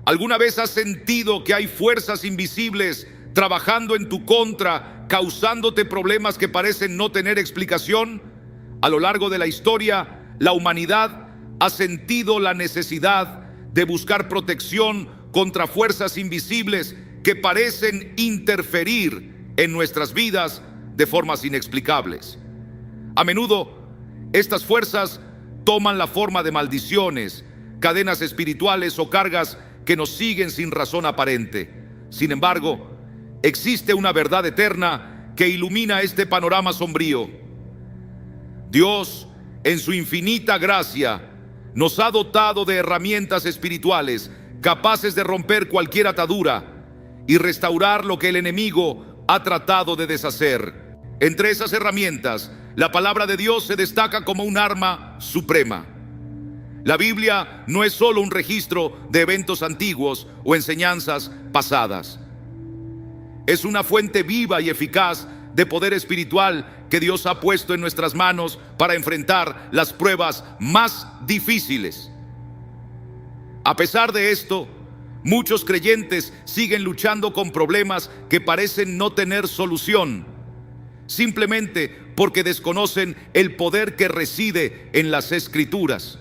¿Alguna vez has sentido que hay fuerzas invisibles trabajando en tu contra, causándote problemas que parecen no tener explicación? A lo largo de la historia, la humanidad ha sentido la necesidad de buscar protección contra fuerzas invisibles que parecen interferir en nuestras vidas de formas inexplicables. A menudo, estas fuerzas toman la forma de maldiciones, cadenas espirituales o cargas que nos siguen sin razón aparente. Sin embargo, existe una verdad eterna que ilumina este panorama sombrío. Dios, en su infinita gracia, nos ha dotado de herramientas espirituales capaces de romper cualquier atadura y restaurar lo que el enemigo ha tratado de deshacer. Entre esas herramientas, la palabra de Dios se destaca como un arma suprema. La Biblia no es solo un registro de eventos antiguos o enseñanzas pasadas. Es una fuente viva y eficaz de poder espiritual que Dios ha puesto en nuestras manos para enfrentar las pruebas más difíciles. A pesar de esto, muchos creyentes siguen luchando con problemas que parecen no tener solución, simplemente porque desconocen el poder que reside en las Escrituras.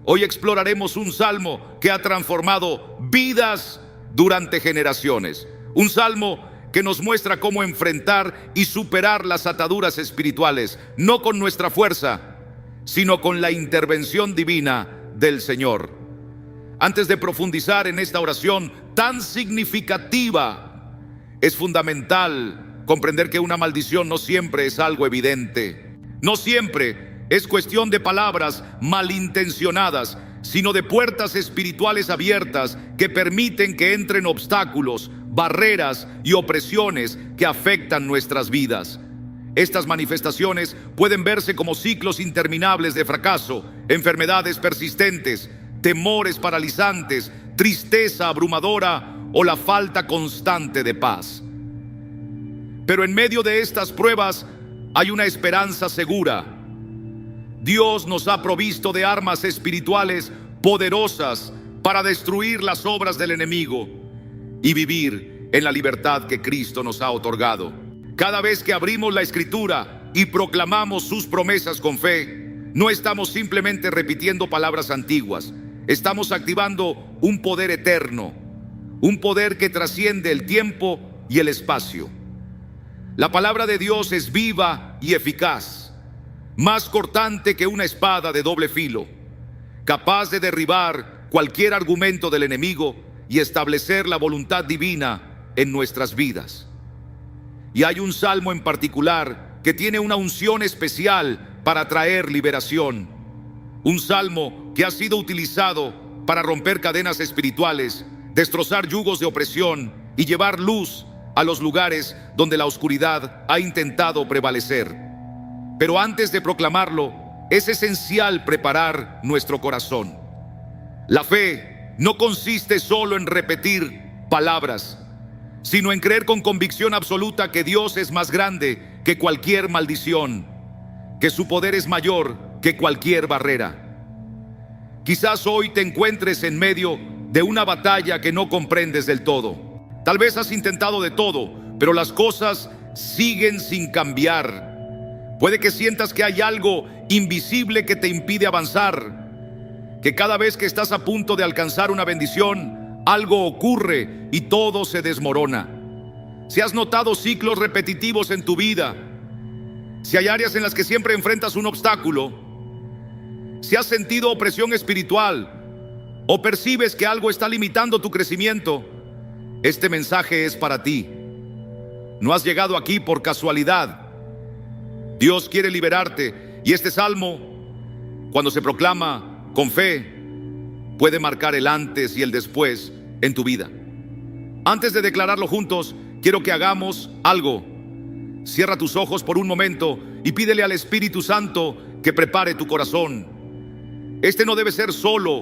Hoy exploraremos un salmo que ha transformado vidas durante generaciones. Un salmo que nos muestra cómo enfrentar y superar las ataduras espirituales, no con nuestra fuerza, sino con la intervención divina del Señor. Antes de profundizar en esta oración tan significativa, es fundamental comprender que una maldición no siempre es algo evidente. No siempre es cuestión de palabras malintencionadas, sino de puertas espirituales abiertas que permiten que entren obstáculos, barreras y opresiones que afectan nuestras vidas. Estas manifestaciones pueden verse como ciclos interminables de fracaso, enfermedades persistentes, temores paralizantes, tristeza abrumadora o la falta constante de paz. Pero en medio de estas pruebas hay una esperanza segura. Dios nos ha provisto de armas espirituales poderosas para destruir las obras del enemigo y vivir en la libertad que Cristo nos ha otorgado. Cada vez que abrimos la Escritura y proclamamos sus promesas con fe, no estamos simplemente repitiendo palabras antiguas, estamos activando un poder eterno, un poder que trasciende el tiempo y el espacio. La palabra de Dios es viva y eficaz, más cortante que una espada de doble filo, capaz de derribar cualquier argumento del enemigo y establecer la voluntad divina en nuestras vidas. Y hay un salmo en particular que tiene una unción especial para traer liberación. Un salmo que ha sido utilizado para romper cadenas espirituales, destrozar yugos de opresión y llevar luz a los lugares donde la oscuridad ha intentado prevalecer. Pero antes de proclamarlo, es esencial preparar nuestro corazón. La fe no consiste solo en repetir palabras, sino en creer con convicción absoluta que Dios es más grande que cualquier maldición, que su poder es mayor que cualquier barrera. Quizás hoy te encuentres en medio de una batalla que no comprendes del todo. Tal vez has intentado de todo, pero las cosas siguen sin cambiar. Puede que sientas que hay algo invisible que te impide avanzar, que cada vez que estás a punto de alcanzar una bendición, algo ocurre y todo se desmorona. Si has notado ciclos repetitivos en tu vida, si hay áreas en las que siempre enfrentas un obstáculo, si has sentido opresión espiritual o percibes que algo está limitando tu crecimiento, este mensaje es para ti. No has llegado aquí por casualidad. Dios quiere liberarte y este salmo, cuando se proclama con fe, puede marcar el antes y el después en tu vida. Antes de declararlo juntos, quiero que hagamos algo. Cierra tus ojos por un momento y pídele al Espíritu Santo que prepare tu corazón. Este no debe ser solo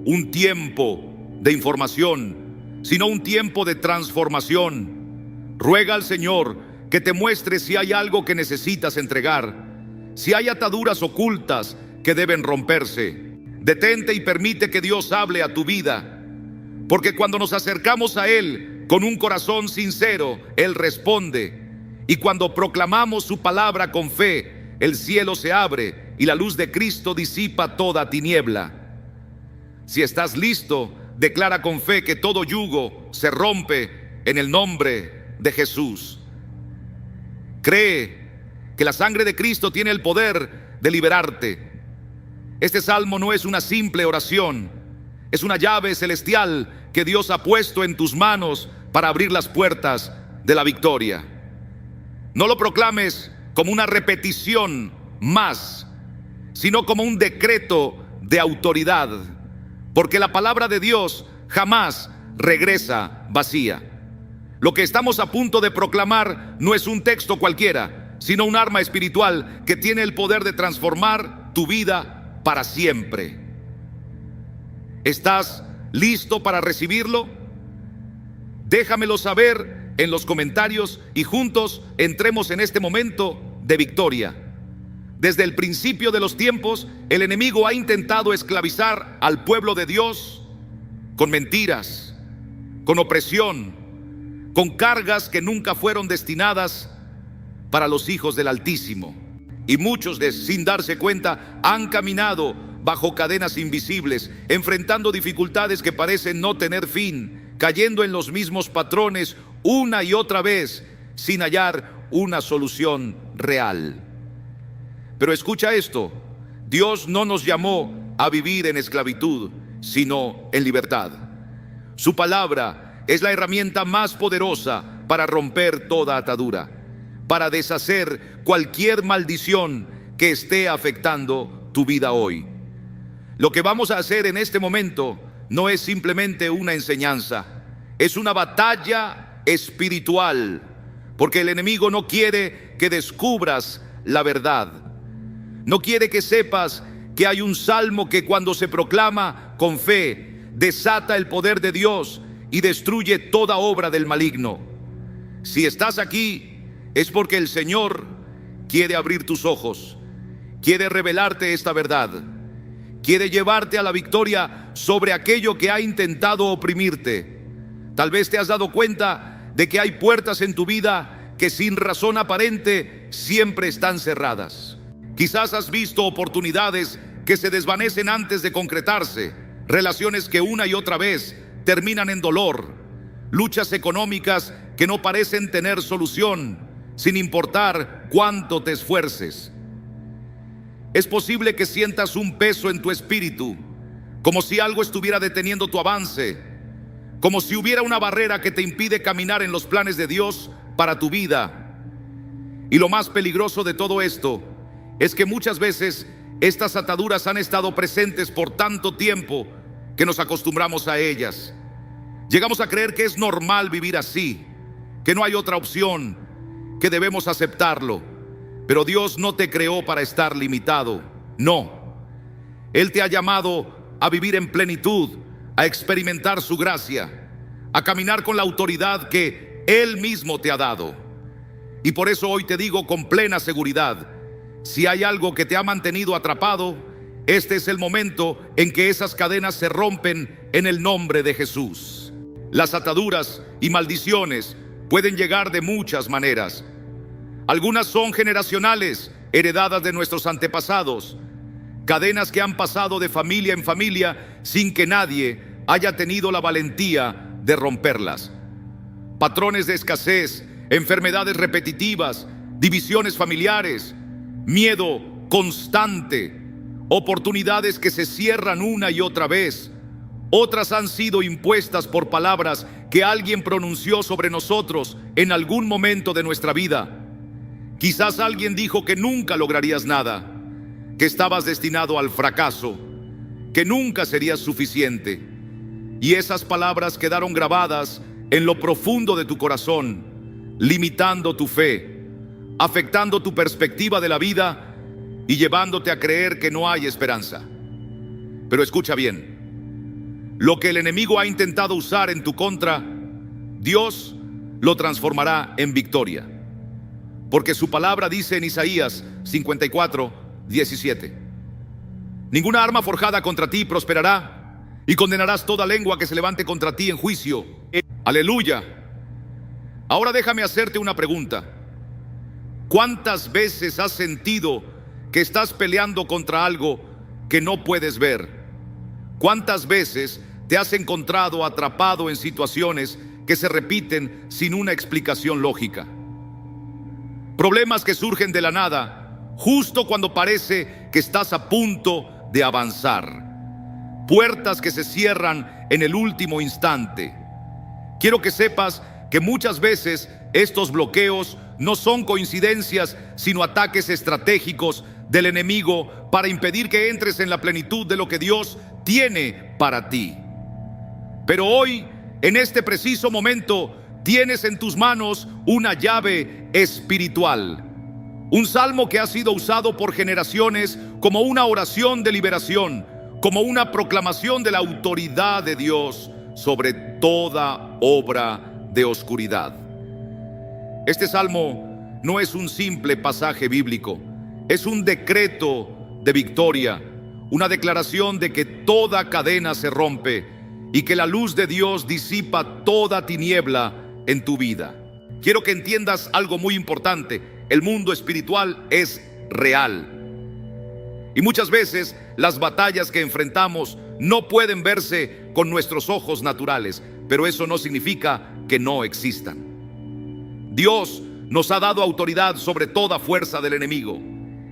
un tiempo de información, sino un tiempo de transformación. Ruega al Señor que te muestre si hay algo que necesitas entregar, si hay ataduras ocultas que deben romperse. Detente y permite que Dios hable a tu vida. Porque cuando nos acercamos a Él con un corazón sincero, Él responde. Y cuando proclamamos su palabra con fe, el cielo se abre y la luz de Cristo disipa toda tiniebla. Si estás listo, declara con fe que todo yugo se rompe en el nombre de Jesús. Cree que la sangre de Cristo tiene el poder de liberarte. Este salmo no es una simple oración, es una llave celestial que Dios ha puesto en tus manos para abrir las puertas de la victoria. No lo proclames como una repetición más, sino como un decreto de autoridad, porque la palabra de Dios jamás regresa vacía. Lo que estamos a punto de proclamar no es un texto cualquiera, sino un arma espiritual que tiene el poder de transformar tu vida para siempre. ¿Estás listo para recibirlo? Déjamelo saber en los comentarios y juntos entremos en este momento de victoria. Desde el principio de los tiempos, el enemigo ha intentado esclavizar al pueblo de Dios con mentiras, con opresión, con cargas que nunca fueron destinadas para los hijos del Altísimo. Y muchos, sin darse cuenta, han caminado bajo cadenas invisibles, enfrentando dificultades que parecen no tener fin, cayendo en los mismos patrones una y otra vez, sin hallar una solución real. Pero escucha esto: Dios no nos llamó a vivir en esclavitud, sino en libertad. Su palabra es la herramienta más poderosa para romper toda atadura, para deshacer cualquier maldición que esté afectando tu vida hoy. Lo que vamos a hacer en este momento no es simplemente una enseñanza, es una batalla espiritual, porque el enemigo no quiere que descubras la verdad. No quiere que sepas que hay un salmo que cuando se proclama con fe, desata el poder de Dios y destruye toda obra del maligno. Si estás aquí, es porque el Señor quiere abrir tus ojos, quiere revelarte esta verdad, quiere llevarte a la victoria sobre aquello que ha intentado oprimirte. Tal vez te has dado cuenta de que hay puertas en tu vida que sin razón aparente siempre están cerradas. Quizás has visto oportunidades que se desvanecen antes de concretarse, relaciones que una y otra vez terminan en dolor, luchas económicas que no parecen tener solución, sin importar cuánto te esfuerces. Es posible que sientas un peso en tu espíritu, como si algo estuviera deteniendo tu avance, como si hubiera una barrera que te impide caminar en los planes de Dios para tu vida. Y lo más peligroso de todo esto es que muchas veces estas ataduras han estado presentes por tanto tiempo que nos acostumbramos a ellas. Llegamos a creer que es normal vivir así, que no hay otra opción, que debemos aceptarlo. Pero Dios no te creó para estar limitado, no. Él te ha llamado a vivir en plenitud, a experimentar su gracia, a caminar con la autoridad que Él mismo te ha dado. Y por eso hoy te digo con plena seguridad: si hay algo que te ha mantenido atrapado, este es el momento en que esas cadenas se rompen en el nombre de Jesús. Las ataduras y maldiciones pueden llegar de muchas maneras. Algunas son generacionales, heredadas de nuestros antepasados, cadenas que han pasado de familia en familia sin que nadie haya tenido la valentía de romperlas. Patrones de escasez, enfermedades repetitivas, divisiones familiares, miedo constante, oportunidades que se cierran una y otra vez. Otras han sido impuestas por palabras que alguien pronunció sobre nosotros en algún momento de nuestra vida. Quizás alguien dijo que nunca lograrías nada, que estabas destinado al fracaso, que nunca serías suficiente. Y esas palabras quedaron grabadas en lo profundo de tu corazón, limitando tu fe, afectando tu perspectiva de la vida y llevándote a creer que no hay esperanza. Pero escucha bien: lo que el enemigo ha intentado usar en tu contra, Dios lo transformará en victoria. Porque su palabra dice en Isaías 54:17: ninguna arma forjada contra ti prosperará, y condenarás toda lengua que se levante contra ti en juicio. Aleluya. Ahora déjame hacerte una pregunta. ¿Cuántas veces has sentido que estás peleando contra algo que no puedes ver? ¿Cuántas veces te has encontrado atrapado en situaciones que se repiten sin una explicación lógica? Problemas que surgen de la nada, justo cuando parece que estás a punto de avanzar. Puertas que se cierran en el último instante. Quiero que sepas que muchas veces estos bloqueos no son coincidencias, sino ataques estratégicos del enemigo para impedir que entres en la plenitud de lo que Dios tiene para ti. Pero hoy, en este preciso momento, tienes en tus manos una llave espiritual. Un salmo que ha sido usado por generaciones como una oración de liberación, como una proclamación de la autoridad de Dios sobre toda obra de oscuridad. Este salmo no es un simple pasaje bíblico, es un decreto de victoria, una declaración de que toda cadena se rompe y que la luz de Dios disipa toda tiniebla en tu vida. Quiero que entiendas algo muy importante: el mundo espiritual es real. Y muchas veces las batallas que enfrentamos no pueden verse con nuestros ojos naturales, pero eso no significa que no existan. Dios nos ha dado autoridad sobre toda fuerza del enemigo.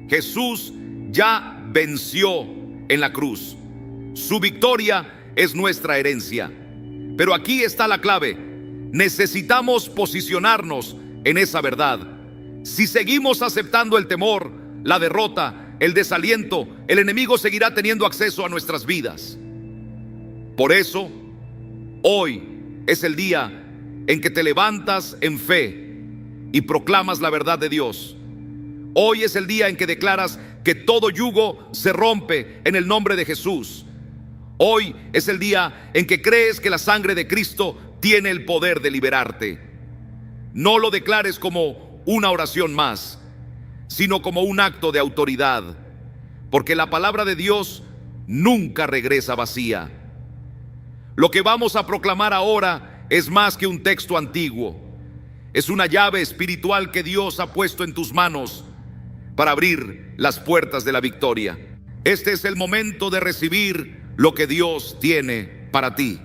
Jesús ya venció en la cruz. Su victoria es nuestra herencia. Pero aquí está la clave: necesitamos posicionarnos en esa verdad. Si seguimos aceptando el temor, la derrota, el desaliento, el enemigo seguirá teniendo acceso a nuestras vidas. Por eso, hoy es el día en que te levantas en fe y proclamas la verdad de Dios. Hoy es el día en que declaras que todo yugo se rompe en el nombre de Jesús. Hoy es el día en que crees que la sangre de Cristo tiene el poder de liberarte. No lo declares como una oración más, sino como un acto de autoridad, porque la palabra de Dios nunca regresa vacía. Lo que vamos a proclamar ahora es más que un texto antiguo. Es una llave espiritual que Dios ha puesto en tus manos para abrir las puertas de la victoria. Este es el momento de recibir lo que Dios tiene para ti.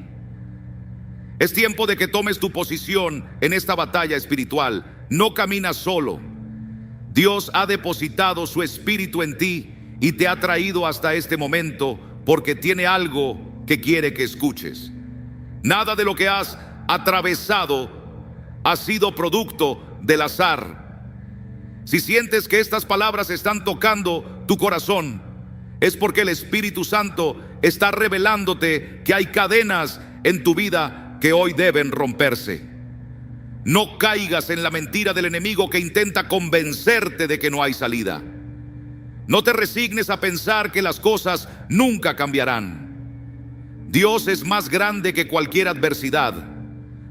Es tiempo de que tomes tu posición en esta batalla espiritual. No caminas solo. Dios ha depositado su espíritu en ti y te ha traído hasta este momento porque tiene algo que quiere que escuches. Nada de lo que has atravesado ha sido producto del azar. Si sientes que estas palabras están tocando tu corazón, es porque el Espíritu Santo está revelándote que hay cadenas en tu vida que hoy deben romperse. No caigas en la mentira del enemigo que intenta convencerte de que no hay salida. No te resignes a pensar que las cosas nunca cambiarán. Dios es más grande que cualquier adversidad,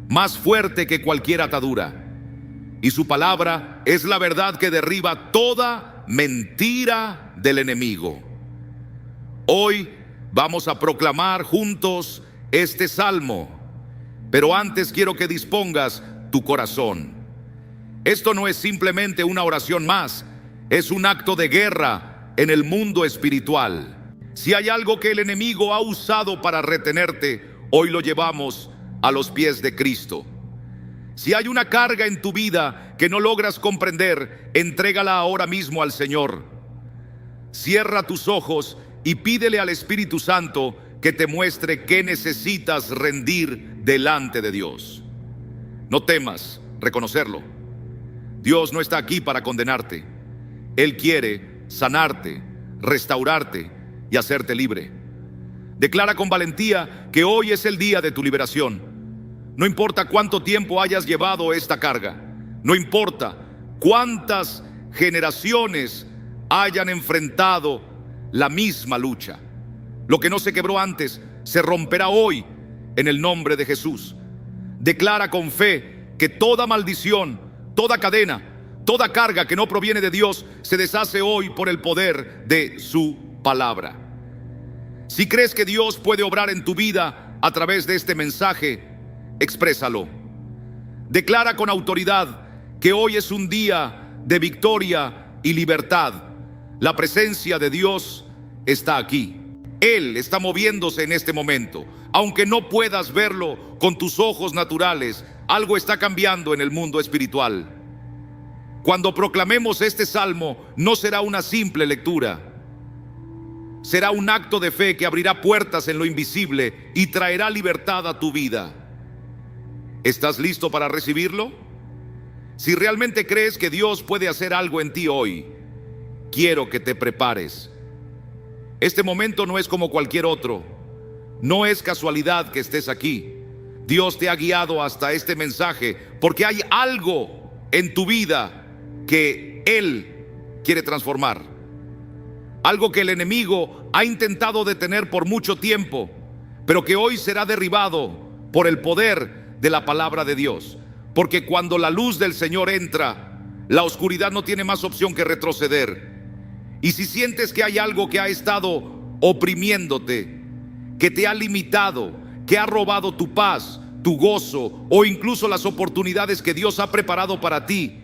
más fuerte que cualquier atadura. Y su palabra es la verdad que derriba toda mentira del enemigo. Hoy vamos a proclamar juntos este salmo, pero antes quiero que dispongas tu corazón. Esto no es simplemente una oración más, es un acto de guerra en el mundo espiritual. Si hay algo que el enemigo ha usado para retenerte, hoy lo llevamos a los pies de Cristo. Si hay una carga en tu vida que no logras comprender, entrégala ahora mismo al Señor. Cierra tus ojos y pídele al Espíritu Santo que te muestre qué necesitas rendir delante de Dios. No temas reconocerlo. Dios no está aquí para condenarte. Él quiere sanarte, restaurarte y hacerte libre. Declara con valentía que hoy es el día de tu liberación. No importa cuánto tiempo hayas llevado esta carga. No importa cuántas generaciones hayan enfrentado la misma lucha. Lo que no se quebró antes se romperá hoy en el nombre de Jesús. Declara con fe que toda maldición, toda cadena, toda carga que no proviene de Dios se deshace hoy por el poder de su palabra. Si crees que Dios puede obrar en tu vida a través de este mensaje, exprésalo. Declara con autoridad que hoy es un día de victoria y libertad. La presencia de Dios está aquí. Él está moviéndose en este momento. Aunque no puedas verlo con tus ojos naturales, algo está cambiando en el mundo espiritual. Cuando proclamemos este salmo, no será una simple lectura. Será un acto de fe que abrirá puertas en lo invisible y traerá libertad a tu vida. ¿Estás listo para recibirlo? Si realmente crees que Dios puede hacer algo en ti hoy, quiero que te prepares. Este momento no es como cualquier otro. No es casualidad que estés aquí. Dios te ha guiado hasta este mensaje porque hay algo en tu vida que Él quiere transformar. Algo que el enemigo ha intentado detener por mucho tiempo, pero que hoy será derribado por el poder de la palabra de Dios. Porque cuando la luz del Señor entra, la oscuridad no tiene más opción que retroceder. Y si sientes que hay algo que ha estado oprimiéndote, que te ha limitado, que ha robado tu paz, tu gozo o incluso las oportunidades que Dios ha preparado para ti,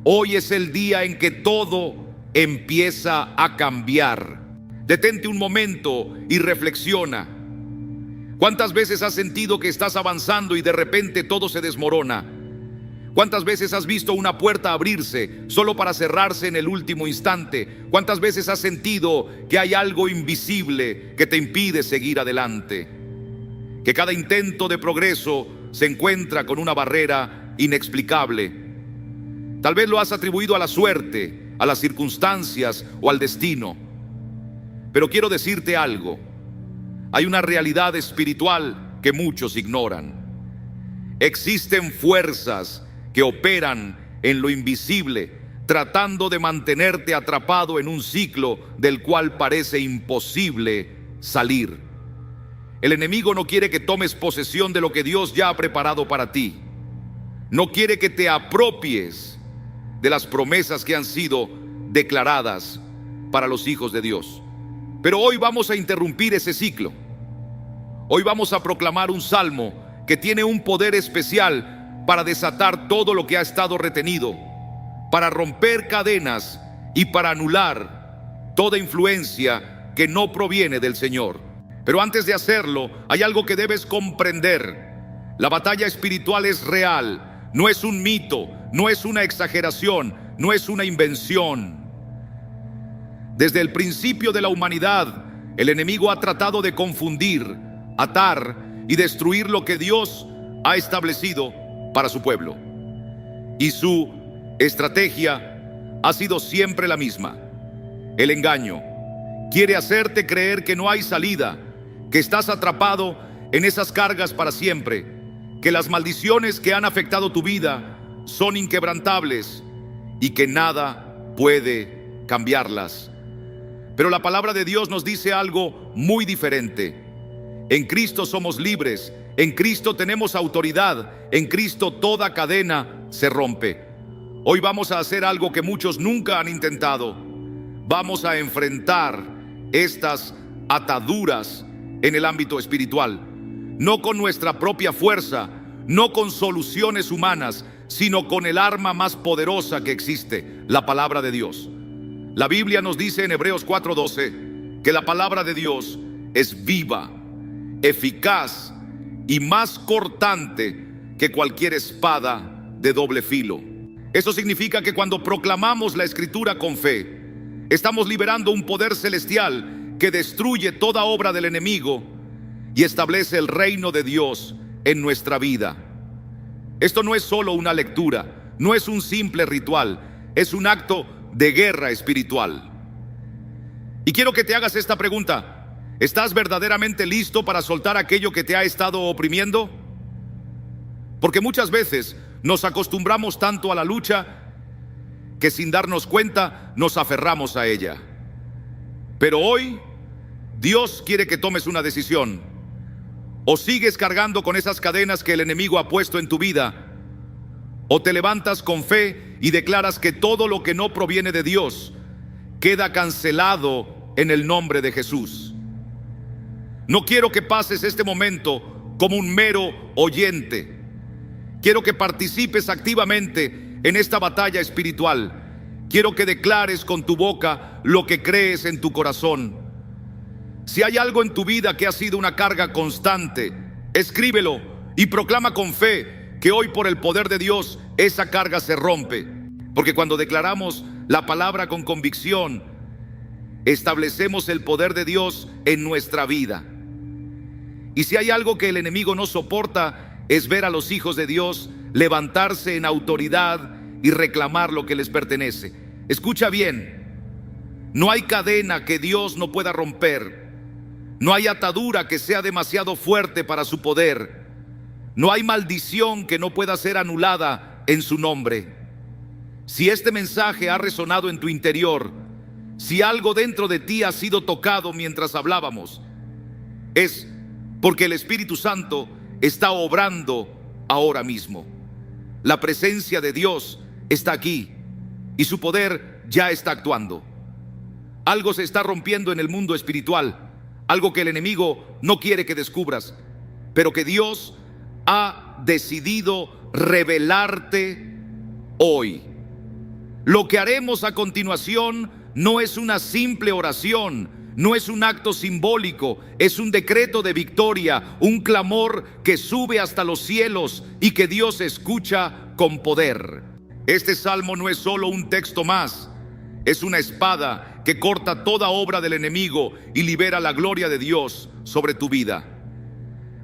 hoy es el día en que todo empieza a cambiar. Detente un momento y reflexiona. ¿Cuántas veces has sentido que estás avanzando y de repente todo se desmorona? ¿Cuántas veces has visto una puerta abrirse solo para cerrarse en el último instante? ¿Cuántas veces has sentido que hay algo invisible que te impide seguir adelante? Que cada intento de progreso se encuentra con una barrera inexplicable. Tal vez lo has atribuido a la suerte, a las circunstancias o al destino. Pero quiero decirte algo. Hay una realidad espiritual que muchos ignoran. Existen fuerzas que operan en lo invisible, tratando de mantenerte atrapado en un ciclo del cual parece imposible salir. El enemigo no quiere que tomes posesión de lo que Dios ya ha preparado para ti. No quiere que te apropies de las promesas que han sido declaradas para los hijos de Dios. Pero hoy vamos a interrumpir ese ciclo. Hoy vamos a proclamar un salmo que tiene un poder especial para desatar todo lo que ha estado retenido, para romper cadenas y para anular toda influencia que no proviene del Señor. Pero antes de hacerlo, hay algo que debes comprender. La batalla espiritual es real, no es un mito, no es una exageración, no es una invención. Desde el principio de la humanidad, el enemigo ha tratado de confundir, atar y destruir lo que Dios ha establecido para su pueblo. Y su estrategia ha sido siempre la misma: el engaño. Quiere hacerte creer que no hay salida, que estás atrapado en esas cargas para siempre, que las maldiciones que han afectado tu vida son inquebrantables y que nada puede cambiarlas. Pero la palabra de Dios nos dice algo muy diferente. En Cristo somos libres, en Cristo tenemos autoridad, en Cristo toda cadena se rompe. Hoy vamos a hacer algo que muchos nunca han intentado. Vamos a enfrentar estas ataduras en el ámbito espiritual, no con nuestra propia fuerza, no con soluciones humanas, sino con el arma más poderosa que existe, la palabra de Dios. La Biblia nos dice en Hebreos 4:12 que la palabra de Dios es viva, eficaz y más cortante que cualquier espada de doble filo. Eso significa que cuando proclamamos la Escritura con fe, estamos liberando un poder celestial que destruye toda obra del enemigo y establece el reino de Dios en nuestra vida. Esto no es solo una lectura, no es un simple ritual, es un acto de guerra espiritual. Y quiero que te hagas esta pregunta: ¿estás verdaderamente listo para soltar aquello que te ha estado oprimiendo? Porque muchas veces nos acostumbramos tanto a la lucha que sin darnos cuenta nos aferramos a ella. Pero hoy Dios quiere que tomes una decisión. O sigues cargando con esas cadenas que el enemigo ha puesto en tu vida, o te levantas con fe y declaras que todo lo que no proviene de Dios queda cancelado en el nombre de Jesús. No quiero que pases este momento como un mero oyente. Quiero que participes activamente en esta batalla espiritual. Quiero que declares con tu boca lo que crees en tu corazón. Si hay algo en tu vida que ha sido una carga constante, escríbelo y proclama con fe que hoy, por el poder de Dios, esa carga se rompe. Porque cuando declaramos la palabra con convicción, establecemos el poder de Dios en nuestra vida. Y si hay algo que el enemigo no soporta, es ver a los hijos de Dios levantarse en autoridad y reclamar lo que les pertenece. Escucha bien, no hay cadena que Dios no pueda romper. No hay atadura que sea demasiado fuerte para su poder. No hay maldición que no pueda ser anulada en su nombre. Si este mensaje ha resonado en tu interior, si algo dentro de ti ha sido tocado mientras hablábamos, es porque el Espíritu Santo está obrando ahora mismo. La presencia de Dios está aquí y su poder ya está actuando. Algo se está rompiendo en el mundo espiritual, algo que el enemigo no quiere que descubras, pero que Dios ha decidido revelarte hoy. Lo que haremos a continuación no es una simple oración, no es un acto simbólico, es un decreto de victoria, un clamor que sube hasta los cielos y que Dios escucha con poder. Este salmo no es solo un texto más, es una espada que corta toda obra del enemigo y libera la gloria de Dios sobre tu vida.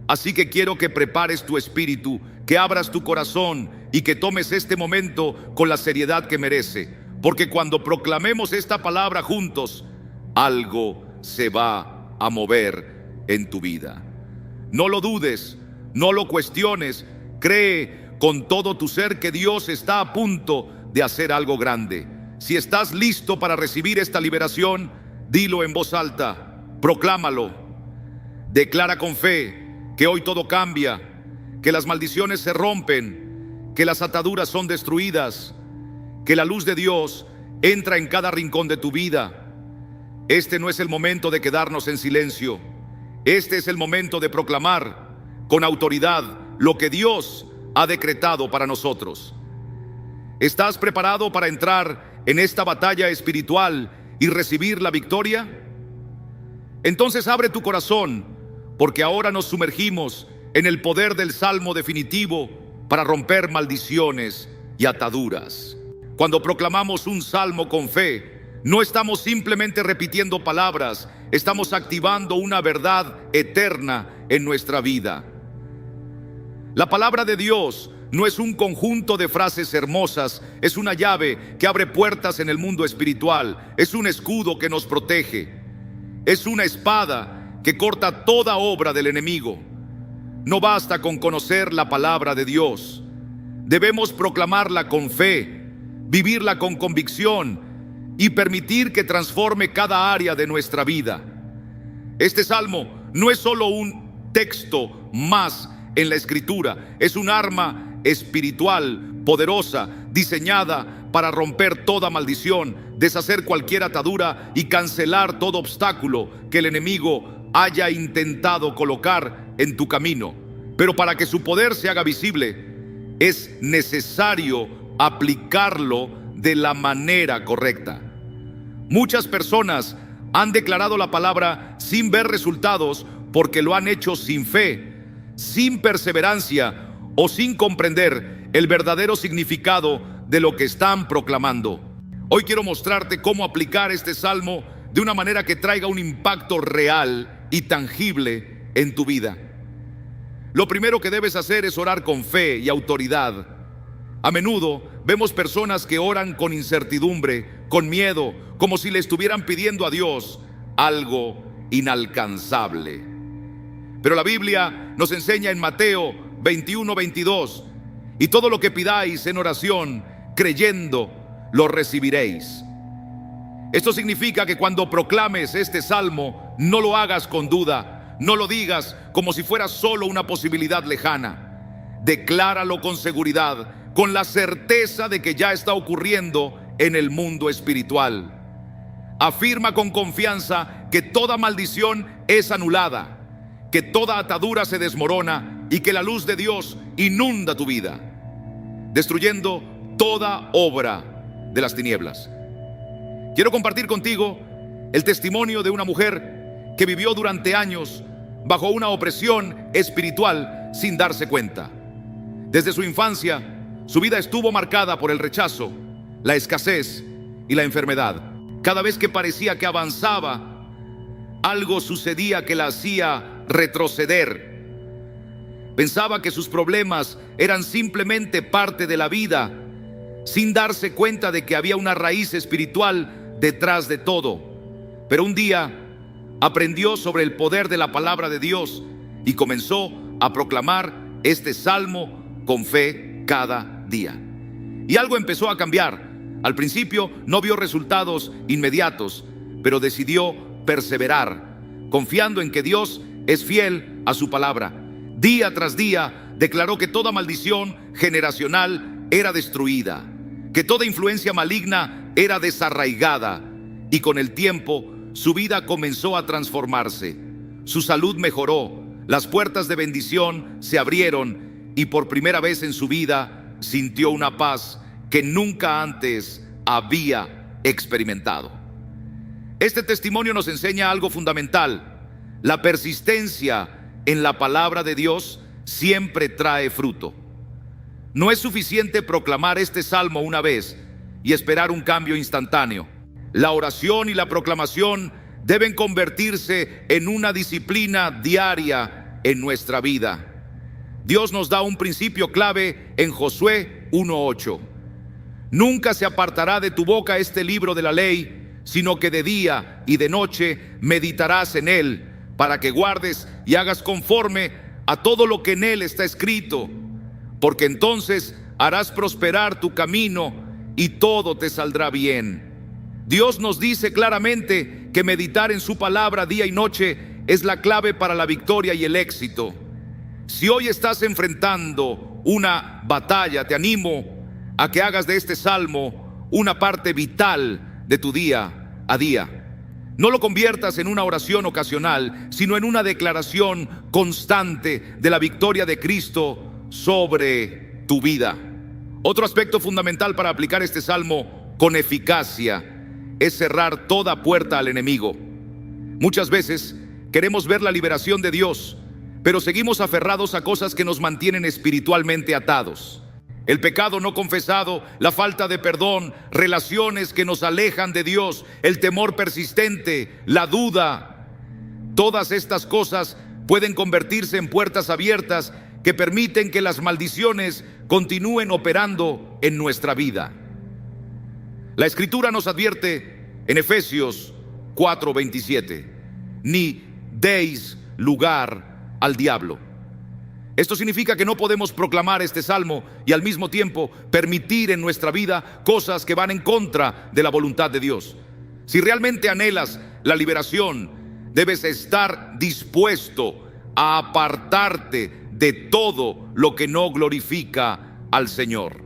Así que quiero que prepares tu espíritu, que abras tu corazón y que tomes este momento con la seriedad que merece, porque cuando proclamemos esta palabra juntos, algo se va a mover en tu vida. No lo dudes, no lo cuestiones, cree con todo tu ser que Dios está a punto de hacer algo grande. Si estás listo para recibir esta liberación, dilo en voz alta, proclámalo, declara con fe que hoy todo cambia, que las maldiciones se rompen, que las ataduras son destruidas, que la luz de Dios entra en cada rincón de tu vida. Este no es el momento de quedarnos en silencio. Este es el momento de proclamar con autoridad lo que Dios ha decretado para nosotros. ¿Estás preparado para entrar en esta batalla espiritual y recibir la victoria? Entonces abre tu corazón, porque ahora nos sumergimos en el poder del salmo definitivo para romper maldiciones y ataduras. Cuando proclamamos un salmo con fe, no estamos simplemente repitiendo palabras, estamos activando una verdad eterna en nuestra vida. La palabra de Dios no es un conjunto de frases hermosas, es una llave que abre puertas en el mundo espiritual, es un escudo que nos protege, es una espada que corta toda obra del enemigo. No basta con conocer la palabra de Dios, debemos proclamarla con fe, vivirla con convicción y permitir que transforme cada área de nuestra vida. Este salmo no es solo un texto más en la Escritura, es un arma espiritual poderosa, diseñada para romper toda maldición, deshacer cualquier atadura y cancelar todo obstáculo que el enemigo haya intentado colocar en tu camino. Pero para que su poder se haga visible, es necesario aplicarlo de la manera correcta. Muchas personas han declarado la palabra sin ver resultados porque lo han hecho sin fe, sin perseverancia o sin comprender el verdadero significado de lo que están proclamando. Hoy quiero mostrarte cómo aplicar este salmo de una manera que traiga un impacto real y tangible en tu vida. Lo primero que debes hacer es orar con fe y autoridad. A menudo vemos personas que oran con incertidumbre, con miedo, como si le estuvieran pidiendo a Dios algo inalcanzable. Pero la Biblia nos enseña en Mateo 21:22, y todo lo que pidáis en oración, creyendo, lo recibiréis. Esto significa que cuando proclames este salmo, no lo hagas con duda, no lo digas como si fuera solo una posibilidad lejana. Decláralo con seguridad, con la certeza de que ya está ocurriendo en el mundo espiritual. Afirma con confianza que toda maldición es anulada, que toda atadura se desmorona y que la luz de Dios inunda tu vida, destruyendo toda obra de las tinieblas. Quiero compartir contigo el testimonio de una mujer que vivió durante años bajo una opresión espiritual sin darse cuenta. Desde su infancia, su vida estuvo marcada por el rechazo, la escasez y la enfermedad. Cada vez que parecía que avanzaba, algo sucedía que la hacía retroceder. Pensaba que sus problemas eran simplemente parte de la vida, sin darse cuenta de que había una raíz espiritual detrás de todo. Pero un día aprendió sobre el poder de la palabra de Dios y comenzó a proclamar este salmo con fe cada día. Y algo empezó a cambiar. Al principio no vio resultados inmediatos, pero decidió perseverar, confiando en que Dios es fiel a su palabra. Día tras día declaró que toda maldición generacional era destruida, que toda influencia maligna era desarraigada, y con el tiempo su vida comenzó a transformarse. Su salud mejoró, las puertas de bendición se abrieron y por primera vez en su vida sintió una paz que nunca antes había experimentado. Este testimonio nos enseña algo fundamental. La persistencia en la palabra de Dios siempre trae fruto. No es suficiente proclamar este salmo una vez y esperar un cambio instantáneo. La oración y la proclamación deben convertirse en una disciplina diaria en nuestra vida. Dios nos da un principio clave en Josué 1:8. Nunca se apartará de tu boca este libro de la ley, sino que de día y de noche meditarás en él, para que guardes y hagas conforme a todo lo que en él está escrito, porque entonces harás prosperar tu camino y todo te saldrá bien. Dios nos dice claramente que meditar en su palabra día y noche es la clave para la victoria y el éxito. Si hoy estás enfrentando una batalla, te animo a que hagas de este salmo una parte vital de tu día a día. No lo conviertas en una oración ocasional, sino en una declaración constante de la victoria de Cristo sobre tu vida. Otro aspecto fundamental para aplicar este salmo con eficacia es cerrar toda puerta al enemigo. Muchas veces queremos ver la liberación de Dios, pero seguimos aferrados a cosas que nos mantienen espiritualmente atados. El pecado no confesado, la falta de perdón, relaciones que nos alejan de Dios, el temor persistente, la duda. Todas estas cosas pueden convertirse en puertas abiertas que permiten que las maldiciones continúen operando en nuestra vida. La Escritura nos advierte en Efesios 4:27: ni deis lugar al diablo. Esto significa que no podemos proclamar este salmo y al mismo tiempo permitir en nuestra vida cosas que van en contra de la voluntad de Dios. Si realmente anhelas la liberación, debes estar dispuesto a apartarte de todo lo que no glorifica al Señor.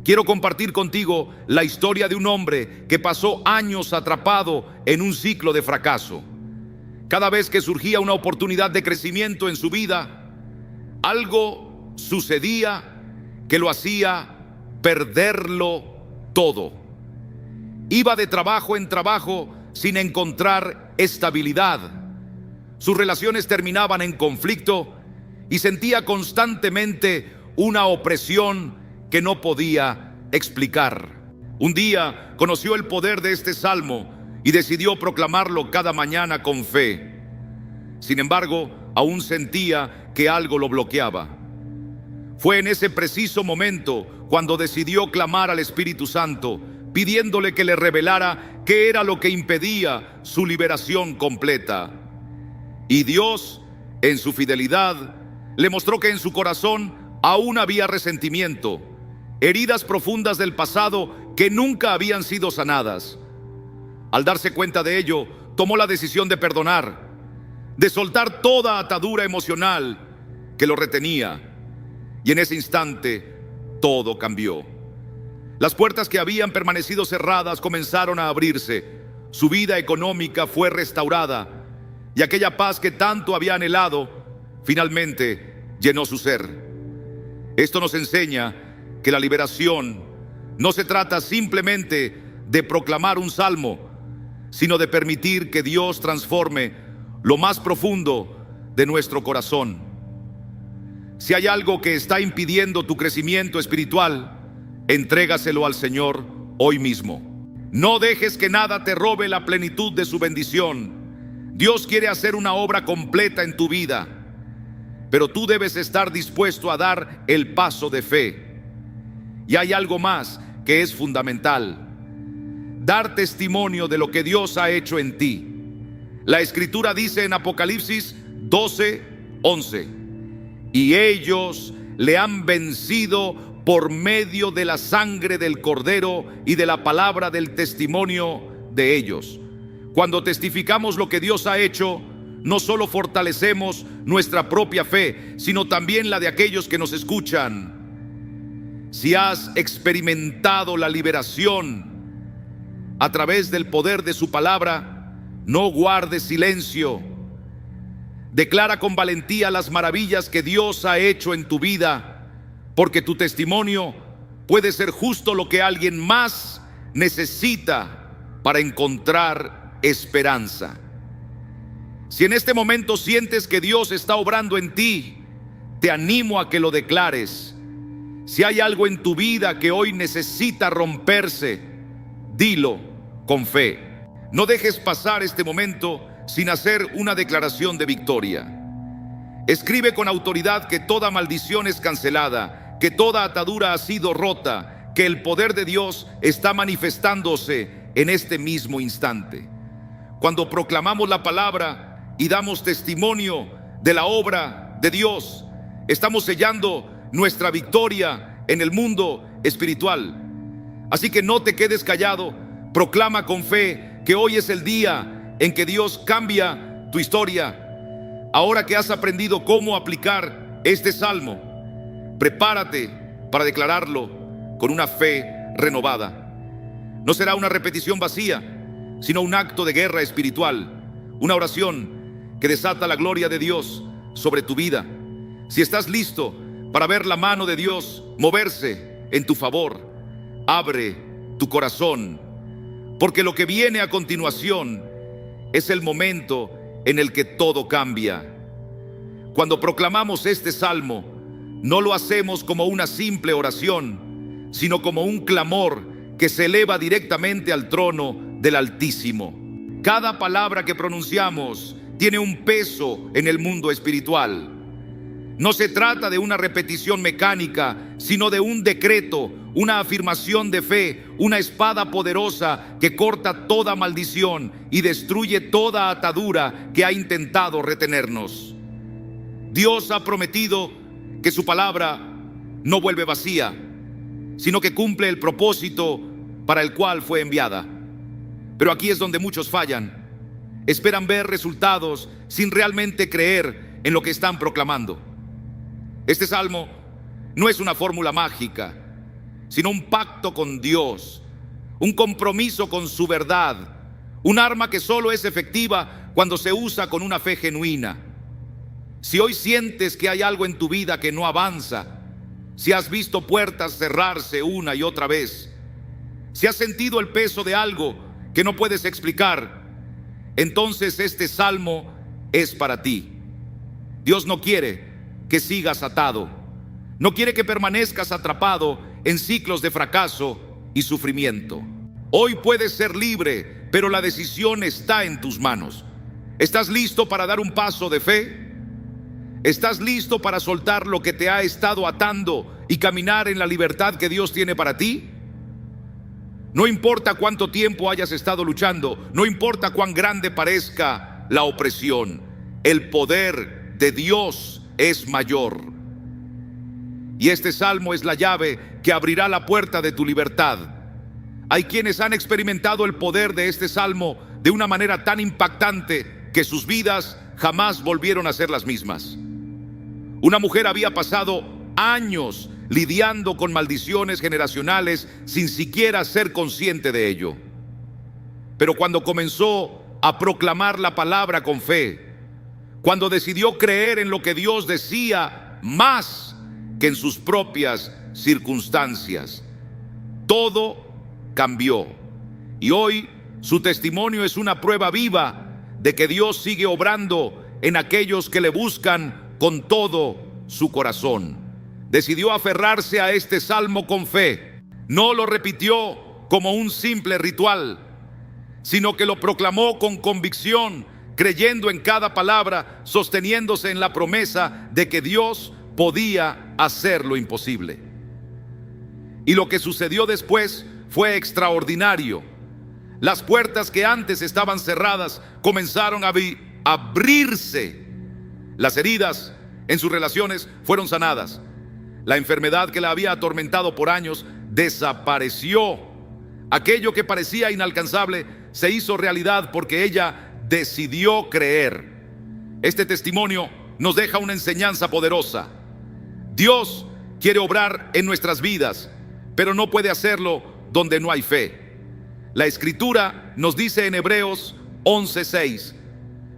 Quiero compartir contigo la historia de un hombre que pasó años atrapado en un ciclo de fracaso. Cada vez que surgía una oportunidad de crecimiento en su vida, algo sucedía que lo hacía perderlo todo. Iba de trabajo en trabajo sin encontrar estabilidad. Sus relaciones terminaban en conflicto y sentía constantemente una opresión que no podía explicar. Un día conoció el poder de este salmo y decidió proclamarlo cada mañana con fe. Sin embargo, aún sentía que algo lo bloqueaba. Fue en ese preciso momento cuando decidió clamar al Espíritu Santo, pidiéndole que le revelara qué era lo que impedía su liberación completa. Y Dios, en su fidelidad, le mostró que en su corazón aún había resentimiento, heridas profundas del pasado que nunca habían sido sanadas. Al darse cuenta de ello, tomó la decisión de perdonar, de soltar toda atadura emocional que lo retenía. Y en ese instante, todo cambió. Las puertas que habían permanecido cerradas comenzaron a abrirse. Su vida económica fue restaurada y aquella paz que tanto había anhelado, finalmente llenó su ser. Esto nos enseña que la liberación no se trata simplemente de proclamar un salmo, sino de permitir que Dios transforme lo más profundo de nuestro corazón. Si hay algo que está impidiendo tu crecimiento espiritual, entrégaselo al Señor hoy mismo. No dejes que nada te robe la plenitud de su bendición. Dios quiere hacer una obra completa en tu vida, pero tú debes estar dispuesto a dar el paso de fe. Y hay algo más que es fundamental: dar testimonio de lo que Dios ha hecho en ti. La Escritura dice en Apocalipsis 12:11: y ellos le han vencido por medio de la sangre del Cordero y de la palabra del testimonio de ellos. Cuando testificamos lo que Dios ha hecho, no solo fortalecemos nuestra propia fe, sino también la de aquellos que nos escuchan. Si has experimentado la liberación a través del poder de su palabra, no guardes silencio. Declara con valentía las maravillas que Dios ha hecho en tu vida, porque tu testimonio puede ser justo lo que alguien más necesita para encontrar esperanza. Si en este momento sientes que Dios está obrando en ti, te animo a que lo declares. Si hay algo en tu vida que hoy necesita romperse, dilo con fe. No dejes pasar este momento sin hacer una declaración de victoria. Escribe con autoridad que toda maldición es cancelada, que toda atadura ha sido rota, que el poder de Dios está manifestándose en este mismo instante. Cuando proclamamos la palabra y damos testimonio de la obra de Dios, estamos sellando nuestra victoria en el mundo espiritual. Así que no te quedes callado, proclama con fe que hoy es el día en que Dios cambia tu historia. Ahora que has aprendido cómo aplicar este salmo, prepárate para declararlo con una fe renovada. No será una repetición vacía, sino un acto de guerra espiritual, una oración que desata la gloria de Dios sobre tu vida. Si estás listo para ver la mano de Dios moverse en tu favor, abre tu corazón, porque lo que viene a continuación es el momento en el que todo cambia. Cuando proclamamos este salmo, no lo hacemos como una simple oración, sino como un clamor que se eleva directamente al trono del Altísimo. Cada palabra que pronunciamos tiene un peso en el mundo espiritual. No se trata de una repetición mecánica, sino de un decreto, una afirmación de fe, una espada poderosa que corta toda maldición y destruye toda atadura que ha intentado retenernos. Dios ha prometido que su palabra no vuelve vacía, sino que cumple el propósito para el cual fue enviada. Pero aquí es donde muchos fallan. Esperan ver resultados sin realmente creer en lo que están proclamando. Este salmo no es una fórmula mágica, sino un pacto con Dios, un compromiso con su verdad, un arma que solo es efectiva cuando se usa con una fe genuina. Si hoy sientes que hay algo en tu vida que no avanza, si has visto puertas cerrarse una y otra vez, si has sentido el peso de algo que no puedes explicar, entonces este salmo es para ti. Dios no quiere que sigas atado, no quiere que permanezcas atrapado en ciclos de fracaso y sufrimiento. Hoy puedes ser libre, pero la decisión está en tus manos. ¿Estás listo para dar un paso de fe? ¿Estás listo para soltar lo que te ha estado atando y caminar en la libertad que Dios tiene para ti? No importa cuánto tiempo hayas estado luchando, no importa cuán grande parezca la opresión, el poder de Dios es mayor. Y este salmo es la llave que abrirá la puerta de tu libertad. Hay quienes han experimentado el poder de este salmo de una manera tan impactante que sus vidas jamás volvieron a ser las mismas. Una mujer había pasado años lidiando con maldiciones generacionales sin siquiera ser consciente de ello. Pero cuando comenzó a proclamar la palabra con fe, cuando decidió creer en lo que Dios decía más que en sus propias circunstancias. Todo cambió. Y hoy su testimonio es una prueba viva de que Dios sigue obrando en aquellos que le buscan con todo su corazón. Decidió aferrarse a este salmo con fe. No lo repitió como un simple ritual, sino que lo proclamó con convicción, creyendo en cada palabra, sosteniéndose en la promesa de que Dios podía hacer lo imposible. Y lo que sucedió después fue extraordinario. Las puertas que antes estaban cerradas comenzaron a abrirse. Las heridas en sus relaciones fueron sanadas. La enfermedad que la había atormentado por años desapareció. Aquello que parecía inalcanzable se hizo realidad porque ella decidió creer. Este testimonio nos deja una enseñanza poderosa. Dios quiere obrar en nuestras vidas, pero no puede hacerlo donde no hay fe. La Escritura nos dice en Hebreos 11:6,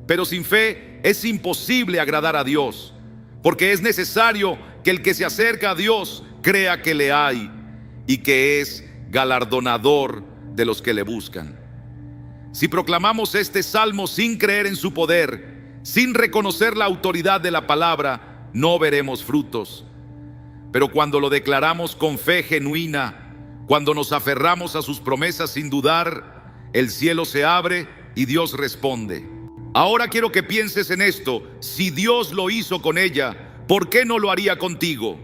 pero sin fe es imposible agradar a Dios, porque es necesario que el que se acerca a Dios crea que le hay y que es galardonador de los que le buscan. Si proclamamos este salmo sin creer en su poder, sin reconocer la autoridad de la palabra, no veremos frutos. Pero cuando lo declaramos con fe genuina, cuando nos aferramos a sus promesas sin dudar, el cielo se abre y Dios responde. Ahora quiero que pienses en esto: si Dios lo hizo con ella, ¿por qué no lo haría contigo?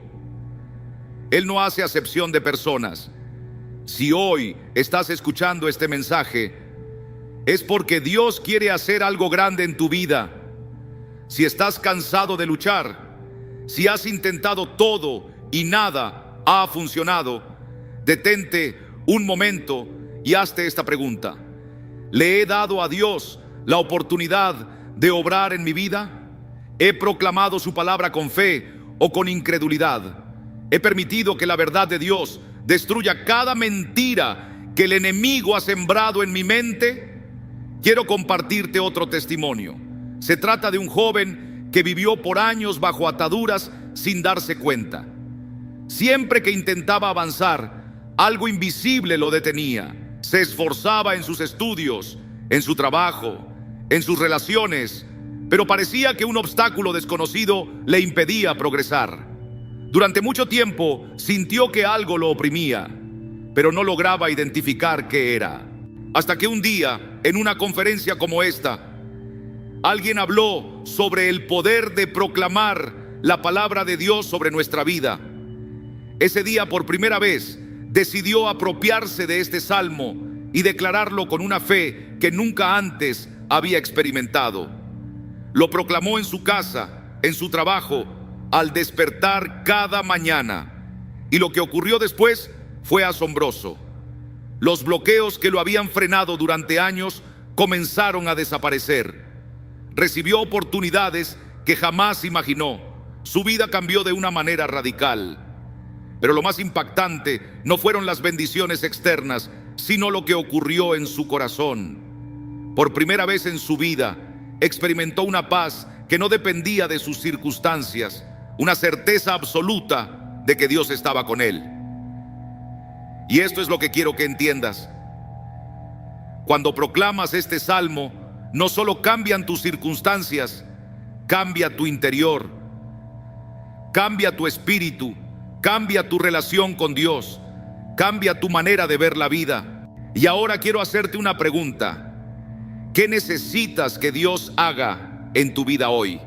Él no hace acepción de personas. Si hoy estás escuchando este mensaje, es porque Dios quiere hacer algo grande en tu vida. Si estás cansado de luchar, si has intentado todo y nada ha funcionado, detente un momento y hazte esta pregunta: ¿le he dado a Dios la oportunidad de obrar en mi vida? ¿He proclamado su palabra con fe o con incredulidad? ¿He permitido que la verdad de Dios destruya cada mentira que el enemigo ha sembrado en mi mente? Quiero compartirte otro testimonio. Se trata de un joven que vivió por años bajo ataduras sin darse cuenta. Siempre que intentaba avanzar, algo invisible lo detenía. Se esforzaba en sus estudios, en su trabajo, en sus relaciones, pero parecía que un obstáculo desconocido le impedía progresar. Durante mucho tiempo sintió que algo lo oprimía, pero no lograba identificar qué era. Hasta que un día, en una conferencia como esta, alguien habló sobre el poder de proclamar la palabra de Dios sobre nuestra vida. Ese día, por primera vez, decidió apropiarse de este salmo y declararlo con una fe que nunca antes había experimentado. Lo proclamó en su casa, en su trabajo, al despertar cada mañana. Y lo que ocurrió después fue asombroso. Los bloqueos que lo habían frenado durante años comenzaron a desaparecer. Recibió oportunidades que jamás imaginó. Su vida cambió de una manera radical. Pero lo más impactante no fueron las bendiciones externas, sino lo que ocurrió en su corazón. Por primera vez en su vida, experimentó una paz que no dependía de sus circunstancias, una certeza absoluta de que Dios estaba con él. Y esto es lo que quiero que entiendas. Cuando proclamas este salmo, no solo cambian tus circunstancias, cambia tu interior, cambia tu espíritu, cambia tu relación con Dios, cambia tu manera de ver la vida. Y ahora quiero hacerte una pregunta: ¿qué necesitas que Dios haga en tu vida hoy?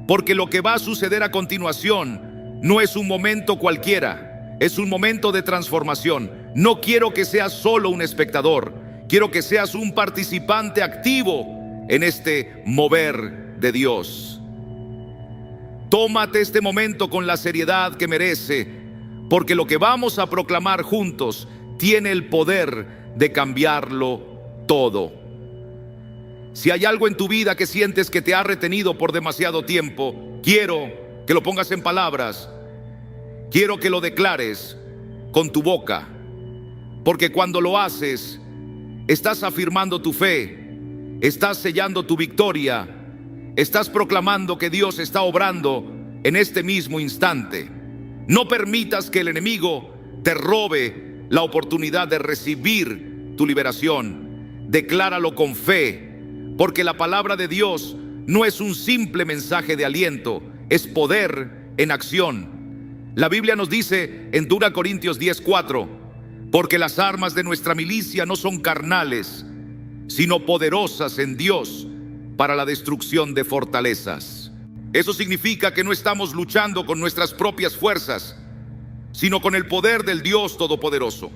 Porque lo que va a suceder a continuación no es un momento cualquiera. Es un momento de transformación. No quiero que seas solo un espectador. Quiero que seas un participante activo en este mover de Dios. Tómate este momento con la seriedad que merece, porque lo que vamos a proclamar juntos tiene el poder de cambiarlo todo. Si hay algo en tu vida que sientes que te ha retenido por demasiado tiempo, quiero que lo pongas en palabras. Quiero que lo declares con tu boca, porque cuando lo haces, estás afirmando tu fe, estás sellando tu victoria estás proclamando que Dios está obrando en este mismo instante. No permitas que el enemigo te robe la oportunidad de recibir tu liberación. Decláralo con fe, porque la palabra de Dios no es un simple mensaje de aliento, es poder en acción. La Biblia nos dice en 2 Corintios 10:4, porque las armas de nuestra milicia no son carnales, sino poderosas en Dios para la destrucción de fortalezas. Eso significa que no estamos luchando con nuestras propias fuerzas, sino con el poder del Dios Todopoderoso.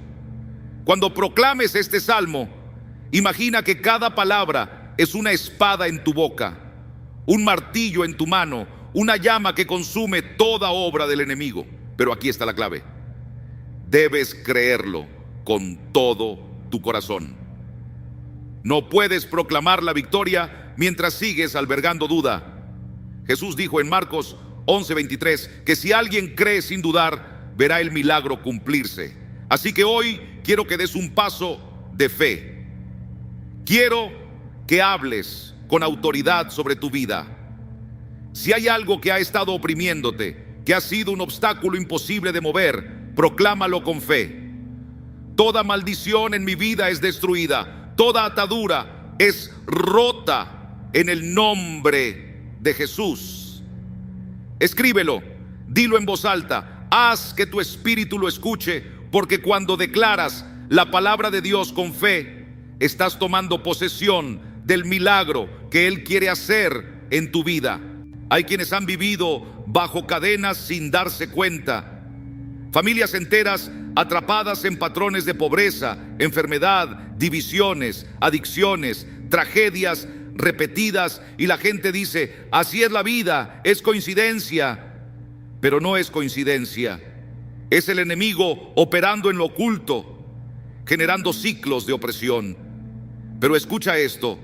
Cuando proclames este salmo, imagina que cada palabra es una espada en tu boca, un martillo en tu mano, una llama que consume toda obra del enemigo. Pero aquí está la clave: debes creerlo con todo tu corazón. No puedes proclamar la victoria mientras sigues albergando duda. Jesús dijo en Marcos 11:23 que si alguien cree sin dudar, verá el milagro cumplirse. Así que hoy quiero que des un paso de fe. Quiero que hables con autoridad sobre tu vida. Si hay algo que ha estado oprimiéndote, que ha sido un obstáculo imposible de mover, proclámalo con fe. Toda maldición en mi vida es destruida, toda atadura es rota en el nombre de Jesús. Escríbelo, dilo en voz alta, haz que tu espíritu lo escuche, porque cuando declaras la palabra de Dios con fe, estás tomando posesión del milagro que Él quiere hacer en tu vida. Hay quienes han vivido bajo cadenas sin darse cuenta, familias enteras atrapadas en patrones de pobreza, enfermedad, divisiones, adicciones, tragedias repetidas, y la gente dice, así es la vida, es coincidencia. Pero no es coincidencia, es el enemigo operando en lo oculto, generando ciclos de opresión. Pero escucha esto: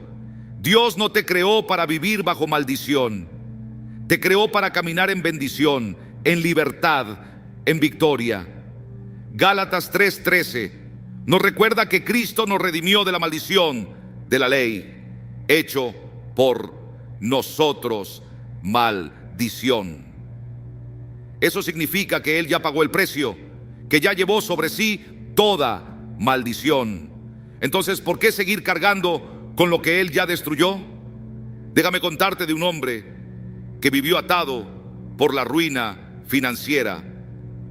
Dios no te creó para vivir bajo maldición, te creó para caminar en bendición, en libertad, en victoria. Gálatas 3:13 nos recuerda que Cristo nos redimió de la maldición de la ley, hecho por nosotros maldición. Eso significa que Él ya pagó el precio, que ya llevó sobre sí toda maldición. Entonces, ¿por qué seguir cargando con lo que Él ya destruyó? Déjame contarte de un hombre que vivió atado por la ruina financiera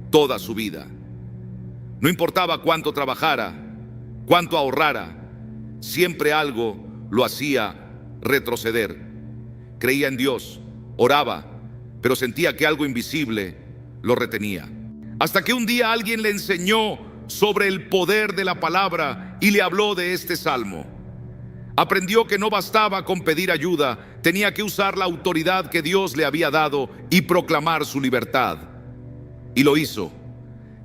toda su vida. No importaba cuánto trabajara, cuánto ahorrara, siempre algo lo hacía retroceder. Creía en Dios, oraba, pero sentía que algo invisible lo retenía. Hasta que un día alguien le enseñó sobre el poder de la palabra y le habló de este salmo. Aprendió que no bastaba con pedir ayuda, tenía que usar la autoridad que Dios le había dado y proclamar su libertad. Y lo hizo.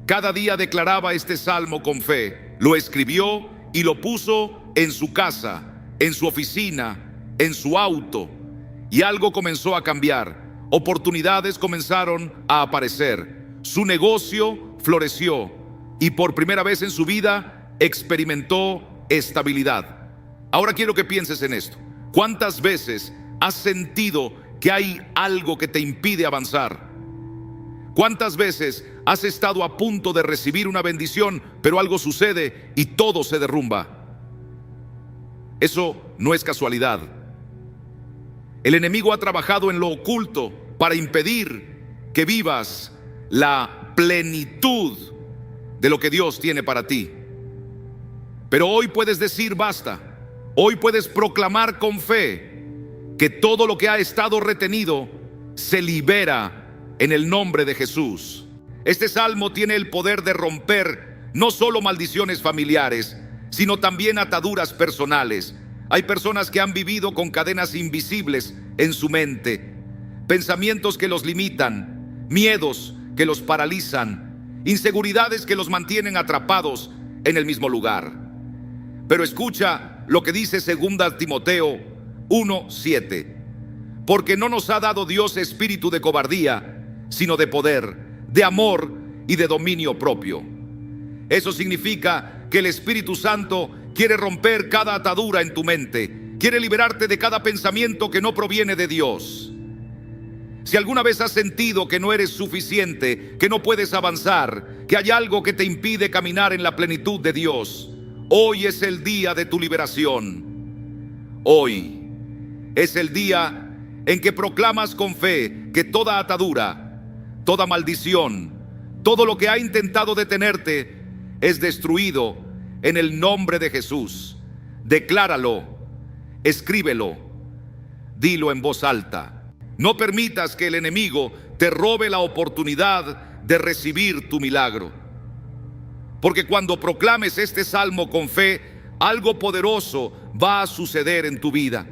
Cada día declaraba este salmo con fe, lo escribió y lo puso en su casa, en su oficina, en su auto. Y algo comenzó a cambiar. Oportunidades comenzaron a aparecer. Su negocio floreció y por primera vez en su vida experimentó estabilidad. Ahora quiero que pienses en esto. ¿Cuántas veces has sentido que hay algo que te impide avanzar? ¿Cuántas veces has estado a punto de recibir una bendición, pero algo sucede y todo se derrumba? Eso no es casualidad. El enemigo ha trabajado en lo oculto para impedir que vivas la plenitud de lo que Dios tiene para ti. Pero hoy puedes decir basta. Hoy puedes proclamar con fe que todo lo que ha estado retenido se libera en el nombre de Jesús. Este salmo tiene el poder de romper no solo maldiciones familiares, sino también ataduras personales. Hay personas que han vivido con cadenas invisibles en su mente, pensamientos que los limitan, miedos que los paralizan, inseguridades que los mantienen atrapados en el mismo lugar. Pero escucha lo que dice 2 Timoteo 1:7. Porque no nos ha dado Dios espíritu de cobardía, sino de poder, de amor y de dominio propio. Eso significa que el Espíritu Santo quiere romper cada atadura en tu mente, Quiere liberarte de cada pensamiento que no proviene de Dios. Si alguna vez has sentido que no eres suficiente, que no puedes avanzar, que hay algo que te impide caminar en la plenitud de Dios, hoy es el día de tu liberación. Hoy es el día en que proclamas con fe que toda atadura, toda maldición, todo lo que ha intentado detenerte es destruido en el nombre de Jesús. Decláralo, escríbelo, dilo en voz alta. No permitas que el enemigo te robe la oportunidad de recibir tu milagro. Porque cuando proclames este salmo con fe, algo poderoso va a suceder en tu vida.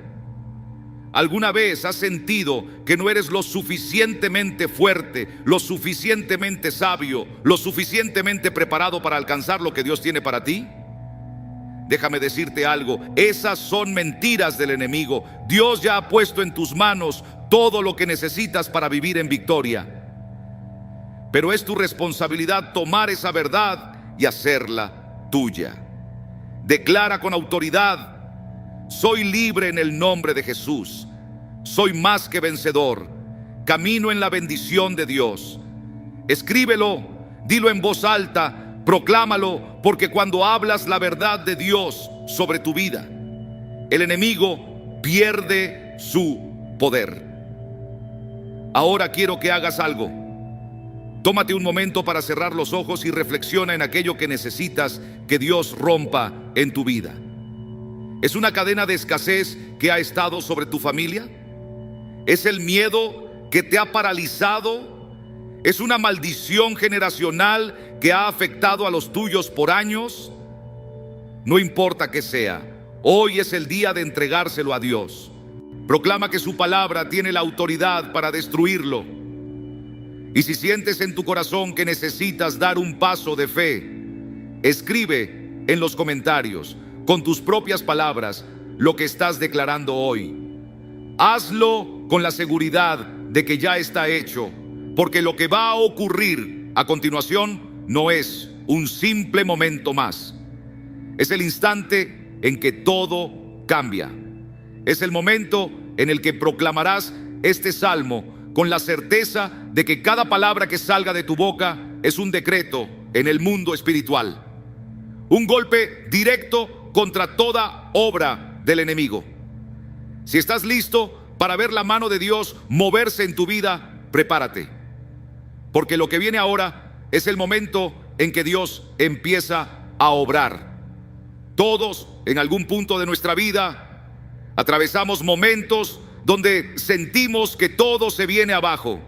¿Alguna vez has sentido que no eres lo suficientemente fuerte, lo suficientemente sabio, lo suficientemente preparado para alcanzar lo que Dios tiene para ti? Déjame decirte algo, esas son mentiras del enemigo. Dios ya ha puesto en tus manos todo lo que necesitas para vivir en victoria. Pero es tu responsabilidad tomar esa verdad y hacerla tuya. Declara con autoridad: soy libre en el nombre de Jesús. Soy más que vencedor. Camino en la bendición de Dios. Escríbelo, dilo en voz alta, proclámalo, porque cuando hablas la verdad de Dios sobre tu vida, el enemigo pierde su poder. Ahora quiero que hagas algo. Tómate un momento para cerrar los ojos y reflexiona en aquello que necesitas que Dios rompa en tu vida. ¿Es una cadena de escasez que ha estado sobre tu familia? ¿Es el miedo que te ha paralizado? ¿Es una maldición generacional que ha afectado a los tuyos por años? No importa qué sea, hoy es el día de entregárselo a Dios. Proclama que su palabra tiene la autoridad para destruirlo. Y si sientes en tu corazón que necesitas dar un paso de fe, escribe en los comentarios con tus propias palabras lo que estás declarando hoy. Hazlo con la seguridad de que ya está hecho, porque lo que va a ocurrir a continuación no es un simple momento más. Es el instante en que todo cambia. Es el momento en el que proclamarás este salmo con la certeza de que cada palabra que salga de tu boca es un decreto en el mundo espiritual. Un golpe directo contra toda obra del enemigo. Si estás listo para ver la mano de Dios moverse en tu vida, prepárate. Porque lo que viene ahora es el momento en que Dios empieza a obrar. Todos, en algún punto de nuestra vida, atravesamos momentos donde sentimos que todo se viene abajo.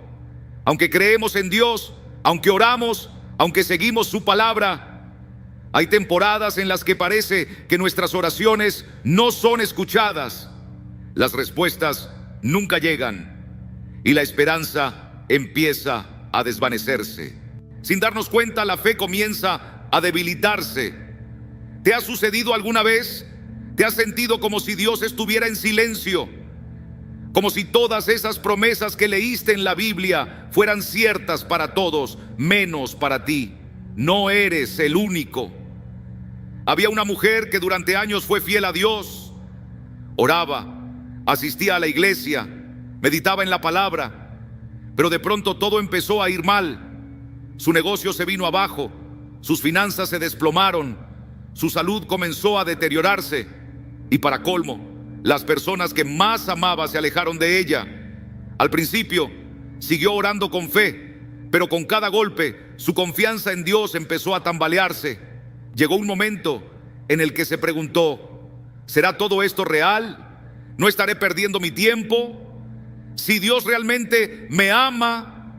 Aunque creemos en Dios, aunque oramos, aunque seguimos su palabra, hay temporadas en las que parece que nuestras oraciones no son escuchadas. Las respuestas nunca llegan y la esperanza empieza a desvanecerse. Sin darnos cuenta, la fe comienza a debilitarse. ¿Te ha sucedido alguna vez? ¿Te has sentido como si Dios estuviera en silencio? Como si todas esas promesas que leíste en la Biblia fueran ciertas para todos, menos para ti. No eres el único. Había una mujer que durante años fue fiel a Dios. Oraba, asistía a la iglesia, meditaba en la palabra, pero de pronto todo empezó a ir mal. Su negocio se vino abajo, sus finanzas se desplomaron, su salud comenzó a deteriorarse y, para colmo, las personas que más amaba se alejaron de ella. Al principio siguió orando con fe, pero con cada golpe su confianza en Dios empezó a tambalearse. Llegó un momento en el que se preguntó: ¿será todo esto real? ¿No estaré perdiendo mi tiempo? Si Dios realmente me ama,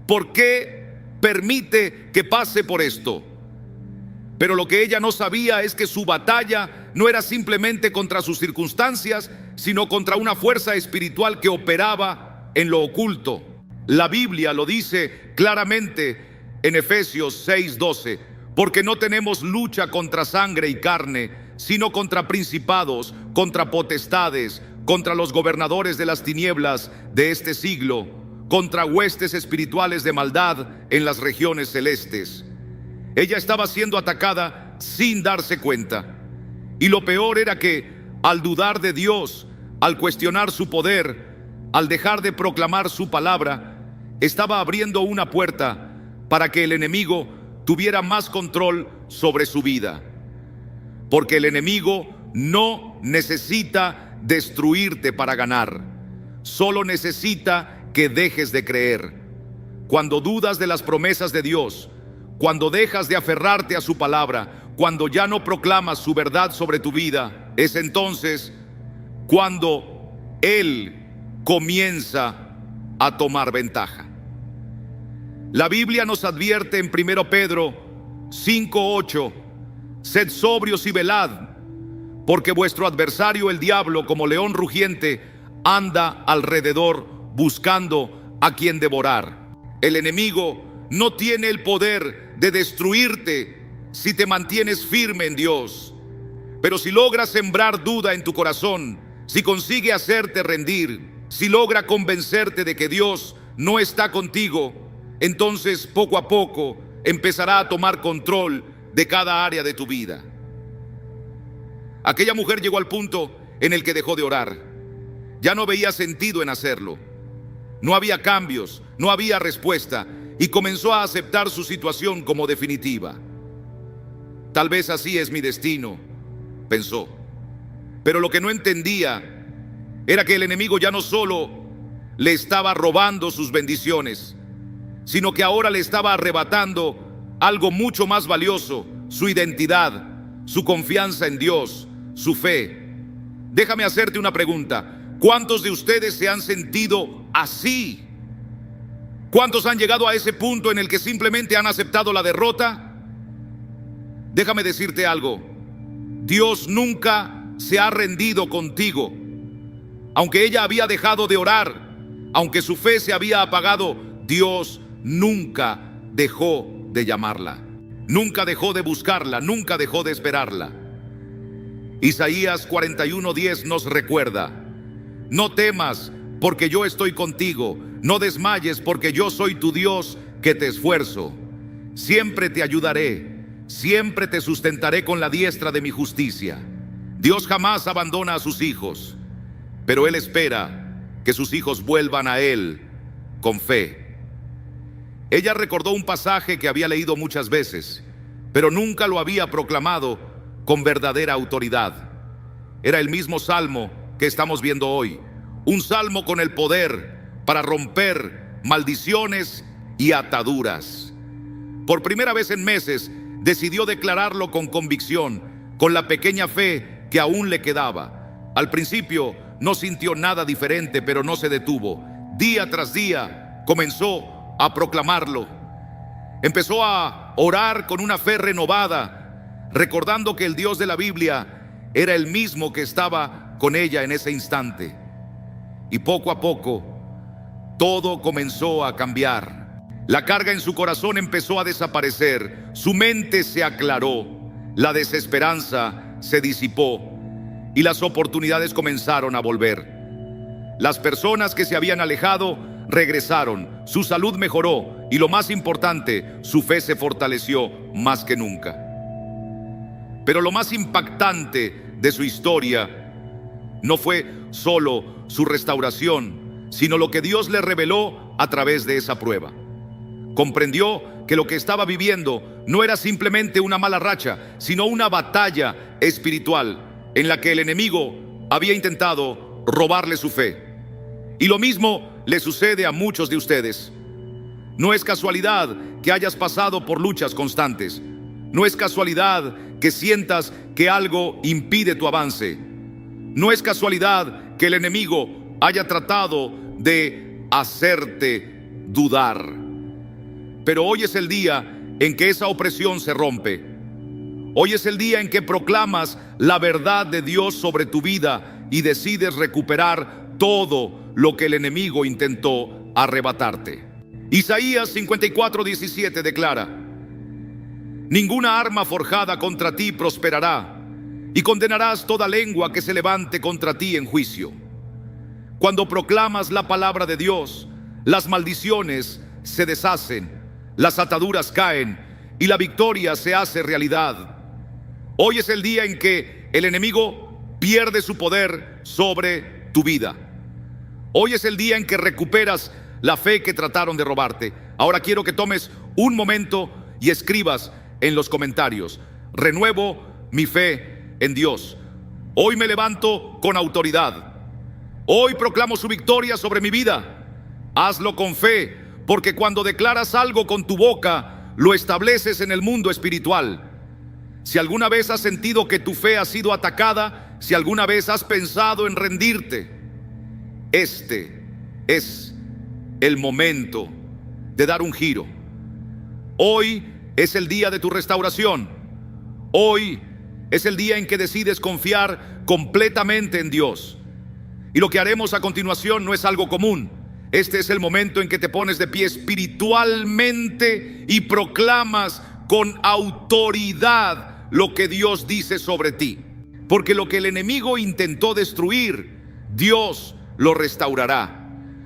¿por qué permite que pase por esto? Pero lo que ella no sabía es que su batalla no era simplemente contra sus circunstancias, sino contra una fuerza espiritual que operaba en lo oculto. La Biblia lo dice claramente en Efesios 6:12, porque no tenemos lucha contra sangre y carne, sino contra principados, contra potestades, contra los gobernadores de las tinieblas de este siglo, contra huestes espirituales de maldad en las regiones celestes. Ella estaba siendo atacada sin darse cuenta. Y lo peor era que al dudar de Dios, al cuestionar su poder, al dejar de proclamar su palabra, estaba abriendo una puerta para que el enemigo tuviera más control sobre su vida. Porque el enemigo no necesita destruirte para ganar, solo necesita que dejes de creer. Cuando dudas de las promesas de Dios, cuando dejas de aferrarte a su palabra, cuando ya no proclamas su verdad sobre tu vida, es entonces cuando Él comienza a tomar ventaja. La Biblia nos advierte en 1 Pedro 5:8: sed sobrios y velad, porque vuestro adversario el diablo, como león rugiente, anda alrededor buscando a quien devorar. El enemigo no tiene el poder de destruirte si te mantienes firme en Dios. Pero si logra sembrar duda en tu corazón, si consigue hacerte rendir, si logra convencerte de que Dios no está contigo, entonces poco a poco empezará a tomar control de cada área de tu vida. Aquella mujer llegó al punto en el que dejó de orar. Ya no veía sentido en hacerlo. No había cambios, no había respuesta, y comenzó a aceptar su situación como definitiva. Tal vez así es mi destino, pensó. Pero lo que no entendía era que el enemigo ya no solo le estaba robando sus bendiciones, sino que ahora le estaba arrebatando algo mucho más valioso: su identidad, su confianza en Dios, su fe. Déjame hacerte una pregunta. ¿Cuántos de ustedes se han sentido así? ¿Cuántos han llegado a ese punto en el que simplemente han aceptado la derrota? Déjame decirte algo. Dios nunca se ha rendido contigo. Aunque ella había dejado de orar, aunque su fe se había apagado, Dios nunca dejó de llamarla. Nunca dejó de buscarla, nunca dejó de esperarla. Isaías 41:10 nos recuerda: no temas, porque yo estoy contigo. No desmayes, porque yo soy tu Dios, que te esfuerzo. Siempre te ayudaré, siempre te sustentaré con la diestra de mi justicia. Dios jamás abandona a sus hijos, pero Él espera que sus hijos vuelvan a Él con fe. Ella recordó un pasaje que había leído muchas veces, pero nunca lo había proclamado con verdadera autoridad. Era el mismo salmo que estamos viendo hoy, un salmo con el poder para romper maldiciones y ataduras. Por primera vez en meses decidió declararlo con convicción, con la pequeña fe que aún le quedaba. Al principio no sintió nada diferente, pero no se detuvo. Día tras día comenzó a proclamarlo. Empezó a orar con una fe renovada, recordando que el Dios de la Biblia era el mismo que estaba con ella en ese instante. Y poco a poco todo comenzó a cambiar. La carga en su corazón empezó a desaparecer, su mente se aclaró, la desesperanza se disipó y las oportunidades comenzaron a volver. Las personas que se habían alejado regresaron, su salud mejoró y, lo más importante, su fe se fortaleció más que nunca. Pero lo más impactante de su historia no fue solo su restauración, sino lo que Dios le reveló a través de esa prueba. Comprendió que lo que estaba viviendo no era simplemente una mala racha, sino una batalla espiritual en la que el enemigo había intentado robarle su fe. Y lo mismo le sucede a muchos de ustedes. No es casualidad que hayas pasado por luchas constantes. No es casualidad que sientas que algo impide tu avance. No es casualidad que el enemigo haya tratado de hacerte dudar. Pero hoy es el día en que esa opresión se rompe. Hoy es el día en que proclamas la verdad de Dios sobre tu vida y decides recuperar todo lo que el enemigo intentó arrebatarte. Isaías 54:17 declara: ninguna arma forjada contra ti prosperará, y condenarás toda lengua que se levante contra ti en juicio. Cuando proclamas la palabra de Dios, las maldiciones se deshacen, las ataduras caen y la victoria se hace realidad. Hoy es el día en que el enemigo pierde su poder sobre tu vida. Hoy es el día en que recuperas la fe que trataron de robarte. Ahora quiero que tomes un momento y escribas en los comentarios: renuevo mi fe en Dios. Hoy me levanto con autoridad. Hoy proclamo su victoria sobre mi vida. Hazlo con fe, porque cuando declaras algo con tu boca, lo estableces en el mundo espiritual. Si alguna vez has sentido que tu fe ha sido atacada, si alguna vez has pensado en rendirte, este es el momento de dar un giro. Hoy es el día de tu restauración. Hoy es el día en que decides confiar completamente en Dios. Y lo que haremos a continuación no es algo común. Este es el momento en que te pones de pie espiritualmente y proclamas con autoridad lo que Dios dice sobre ti. Porque lo que el enemigo intentó destruir, Dios lo restaurará.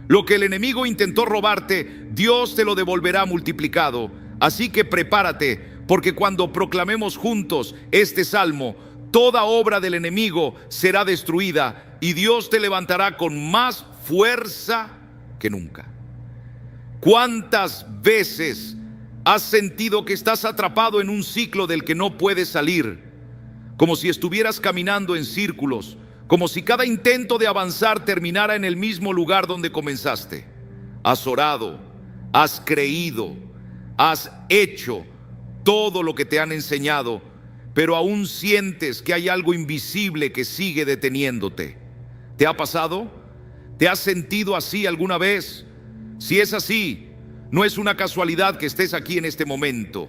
Lo que el enemigo intentó robarte, Dios te lo devolverá multiplicado. Así que prepárate, porque cuando proclamemos juntos este salmo, toda obra del enemigo será destruida y Dios te levantará con más fuerza que nunca. ¿Cuántas veces has sentido que estás atrapado en un ciclo del que no puedes salir? Como si estuvieras caminando en círculos, como si cada intento de avanzar terminara en el mismo lugar donde comenzaste. Has orado, has creído, has hecho todo lo que te han enseñado, pero aún sientes que hay algo invisible que sigue deteniéndote. ¿Te ha pasado? ¿Te has sentido así alguna vez? Si es así, no es una casualidad que estés aquí en este momento.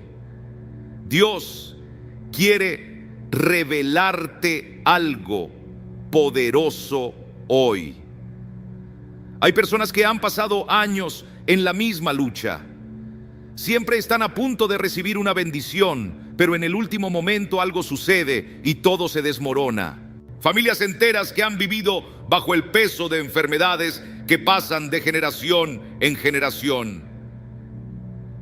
Dios quiere revelarte algo poderoso hoy. Hay personas que han pasado años en la misma lucha. Siempre están a punto de recibir una bendición, pero en el último momento algo sucede y todo se desmorona. Familias enteras que han vivido bajo el peso de enfermedades que pasan de generación en generación.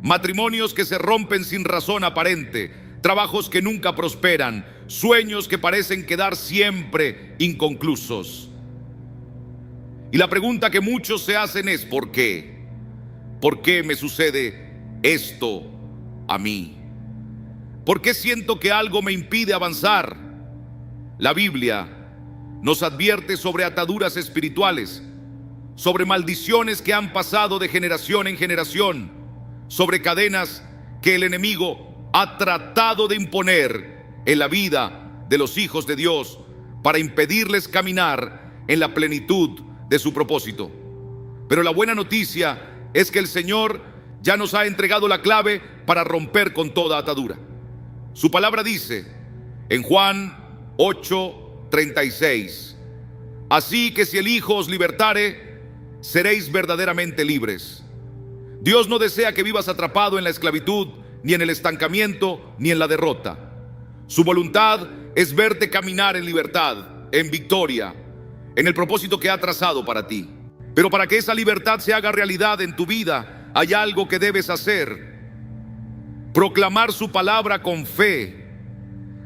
Matrimonios que se rompen sin razón aparente, trabajos que nunca prosperan, sueños que parecen quedar siempre inconclusos. Y la pregunta que muchos se hacen es: ¿por qué? ¿Por qué me sucede esto a mí? ¿Por qué siento que algo me impide avanzar? La Biblia nos advierte sobre ataduras espirituales, sobre maldiciones que han pasado de generación en generación, sobre cadenas que el enemigo ha tratado de imponer en la vida de los hijos de Dios para impedirles caminar en la plenitud de su propósito. Pero la buena noticia es que el Señor ya nos ha entregado la clave para romper con toda atadura. Su palabra dice en Juan 8:36: así que si el Hijo os libertare, seréis verdaderamente libres. Dios no desea que vivas atrapado en la esclavitud, ni en el estancamiento, ni en la derrota. Su voluntad es verte caminar en libertad, en victoria, en el propósito que ha trazado para ti. Pero para que esa libertad se haga realidad en tu vida, hay algo que debes hacer: proclamar su palabra con fe,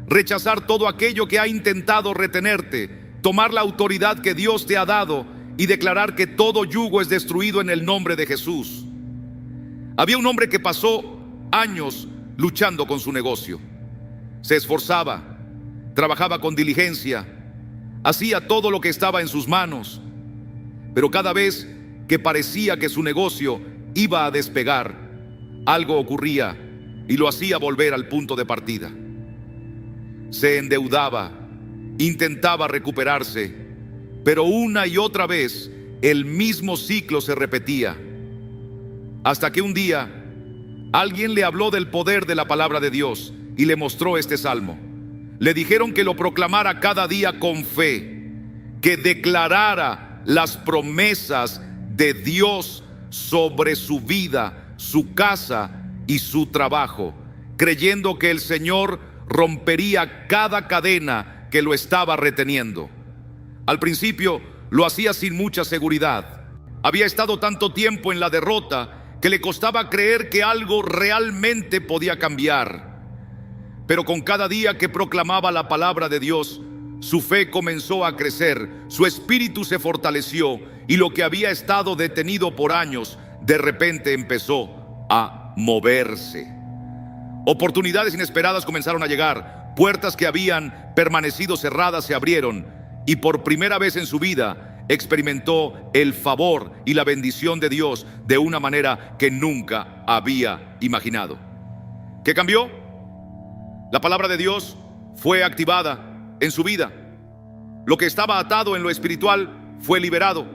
rechazar todo aquello que ha intentado retenerte, tomar la autoridad que Dios te ha dado y declarar que todo yugo es destruido en el nombre de Jesús. Había un hombre que pasó años luchando con su negocio. Se esforzaba, trabajaba con diligencia, hacía todo lo que estaba en sus manos, pero cada vez que parecía que su negocio iba a despegar, algo ocurría y lo hacía volver al punto de partida. Se endeudaba, intentaba recuperarse, pero una y otra vez el mismo ciclo se repetía, hasta que un día alguien le habló del poder de la palabra de Dios y le mostró este salmo. Le dijeron que lo proclamara cada día con fe, que declarara las promesas de Dios sobre su vida, su casa y su trabajo, creyendo que el Señor rompería cada cadena que lo estaba reteniendo. Al principio lo hacía sin mucha seguridad. Había estado tanto tiempo en la derrota que le costaba creer que algo realmente podía cambiar. Pero con cada día que proclamaba la palabra de Dios, su fe comenzó a crecer, su espíritu se fortaleció y lo que había estado detenido por años, de repente empezó a moverse. Oportunidades inesperadas comenzaron a llegar, puertas que habían permanecido cerradas se abrieron y por primera vez en su vida experimentó el favor y la bendición de Dios de una manera que nunca había imaginado. ¿Qué cambió? La palabra de Dios fue activada en su vida. Lo que estaba atado en lo espiritual fue liberado.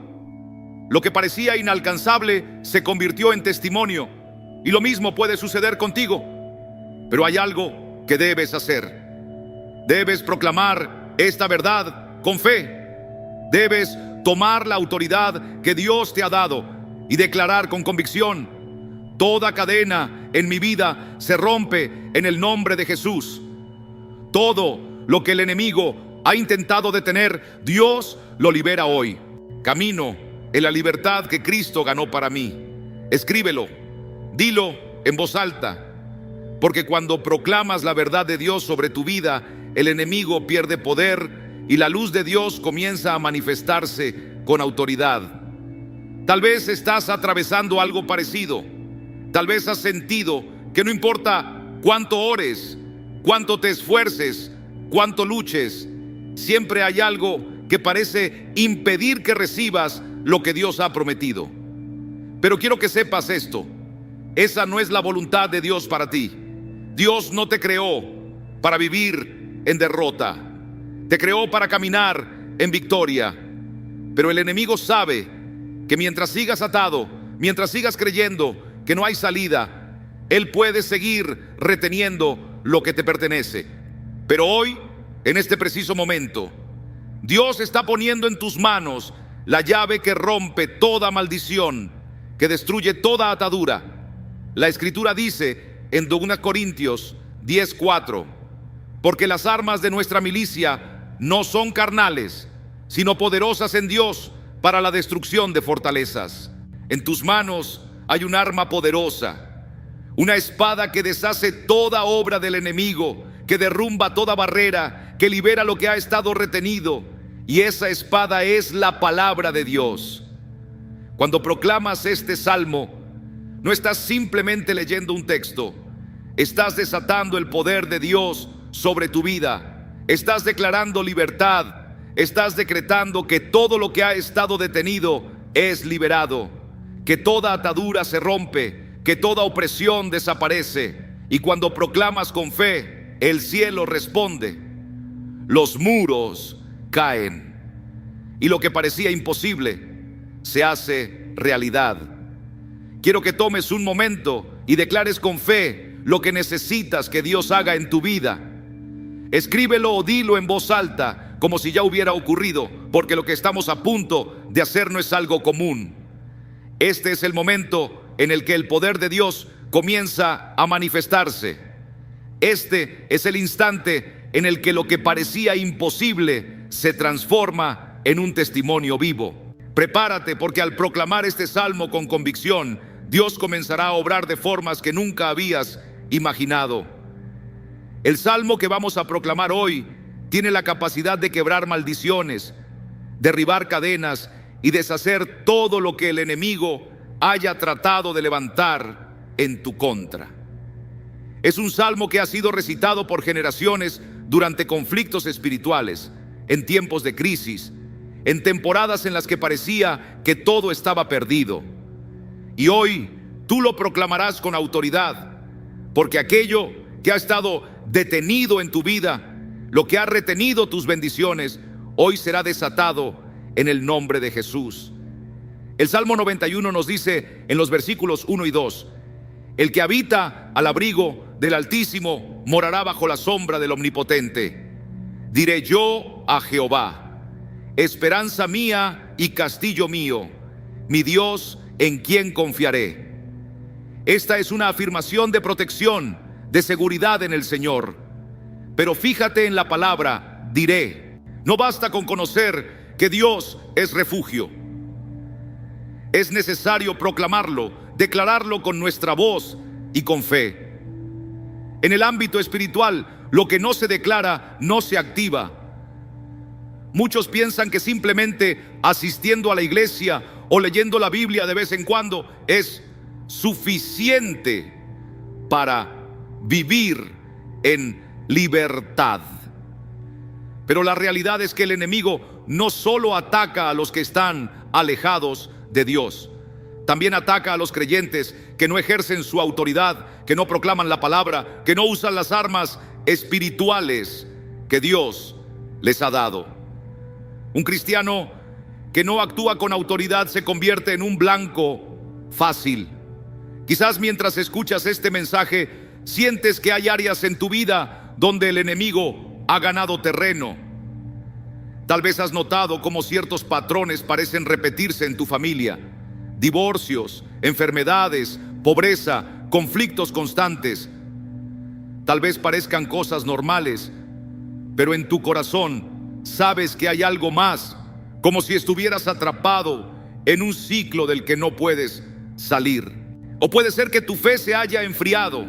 Lo que parecía inalcanzable se convirtió en testimonio. Y lo mismo puede suceder contigo. Pero hay algo que debes hacer. Debes proclamar esta verdad con fe. Debes tomar la autoridad que Dios te ha dado y declarar con convicción: toda cadena en mi vida se rompe en el nombre de Jesús. Todo lo que el enemigo ha intentado detener, Dios lo libera hoy. Camino en la libertad que Cristo ganó para mí. Escríbelo, dilo en voz alta, porque cuando proclamas la verdad de Dios sobre tu vida, el enemigo pierde poder y la luz de Dios comienza a manifestarse con autoridad. Tal vez estás atravesando algo parecido. Tal vez has sentido que no importa cuánto ores, cuánto te esfuerces, cuánto luches, siempre hay algo que parece impedir que recibas lo que Dios ha prometido. Pero quiero que sepas esto: esa no es la voluntad de Dios para ti. Dios no te creó para vivir en derrota. Te creó para caminar en victoria. Pero el enemigo sabe que mientras sigas atado, mientras sigas creyendo que no hay salida, él puede seguir reteniendo lo que te pertenece. Pero hoy, en este preciso momento, Dios está poniendo en tus manos la llave que rompe toda maldición, que destruye toda atadura. La Escritura dice en 2 Corintios 10:4: porque las armas de nuestra milicia no son carnales, sino poderosas en Dios para la destrucción de fortalezas. En tus manos hay un arma poderosa, una espada que deshace toda obra del enemigo, que derrumba toda barrera, que libera lo que ha estado retenido. Y esa espada es la palabra de Dios. Cuando proclamas este salmo, no estás simplemente leyendo un texto, estás desatando el poder de Dios sobre tu vida. Estás declarando libertad. Estás decretando que todo lo que ha estado detenido es liberado, que toda atadura se rompe, que toda opresión desaparece. Y cuando proclamas con fe, el cielo responde. Los muros caen y lo que parecía imposible se hace realidad. Quiero que tomes un momento y declares con fe lo que necesitas que Dios haga en tu vida. Escríbelo o dilo en voz alta, como si ya hubiera ocurrido, porque lo que estamos a punto de hacer no es algo común. Este es el momento en el que el poder de Dios comienza a manifestarse. Este es el instante en el que lo que parecía imposible se transforma en un testimonio vivo. Prepárate, porque al proclamar este salmo con convicción, Dios comenzará a obrar de formas que nunca habías imaginado. El salmo que vamos a proclamar hoy tiene la capacidad de quebrar maldiciones, derribar cadenas y deshacer todo lo que el enemigo haya tratado de levantar en tu contra. Es un salmo que ha sido recitado por generaciones durante conflictos espirituales, en tiempos de crisis, en temporadas en las que parecía que todo estaba perdido. Y hoy tú lo proclamarás con autoridad, porque aquello que ha estado detenido en tu vida, lo que ha retenido tus bendiciones, hoy será desatado en el nombre de Jesús. El Salmo 91 nos dice en los versículos 1 y 2: el que habita al abrigo del Altísimo morará bajo la sombra del Omnipotente. Diré yo a Jehová: esperanza mía y castillo mío, mi Dios en quien confiaré. Esta es una afirmación de protección, de seguridad en el Señor. Pero fíjate en la palabra diré. No basta con conocer que Dios es refugio. Es necesario proclamarlo, declararlo con nuestra voz y con fe. En el ámbito espiritual, lo que no se declara no se activa. Muchos piensan que simplemente asistiendo a la iglesia o leyendo la Biblia de vez en cuando es suficiente para vivir en libertad. Pero la realidad es que el enemigo no solo ataca a los que están alejados de Dios, también ataca a los creyentes que no ejercen su autoridad, que no proclaman la palabra, que no usan las armas espirituales que Dios les ha dado. Un cristiano que no actúa con autoridad se convierte en un blanco fácil. Quizás mientras escuchas este mensaje sientes que hay áreas en tu vida donde el enemigo ha ganado terreno. Tal vez has notado cómo ciertos patrones parecen repetirse en tu familia: divorcios, enfermedades, pobreza, conflictos constantes. Tal vez parezcan cosas normales, pero en tu corazón sabes que hay algo más, como si estuvieras atrapado en un ciclo del que no puedes salir. O puede ser que tu fe se haya enfriado.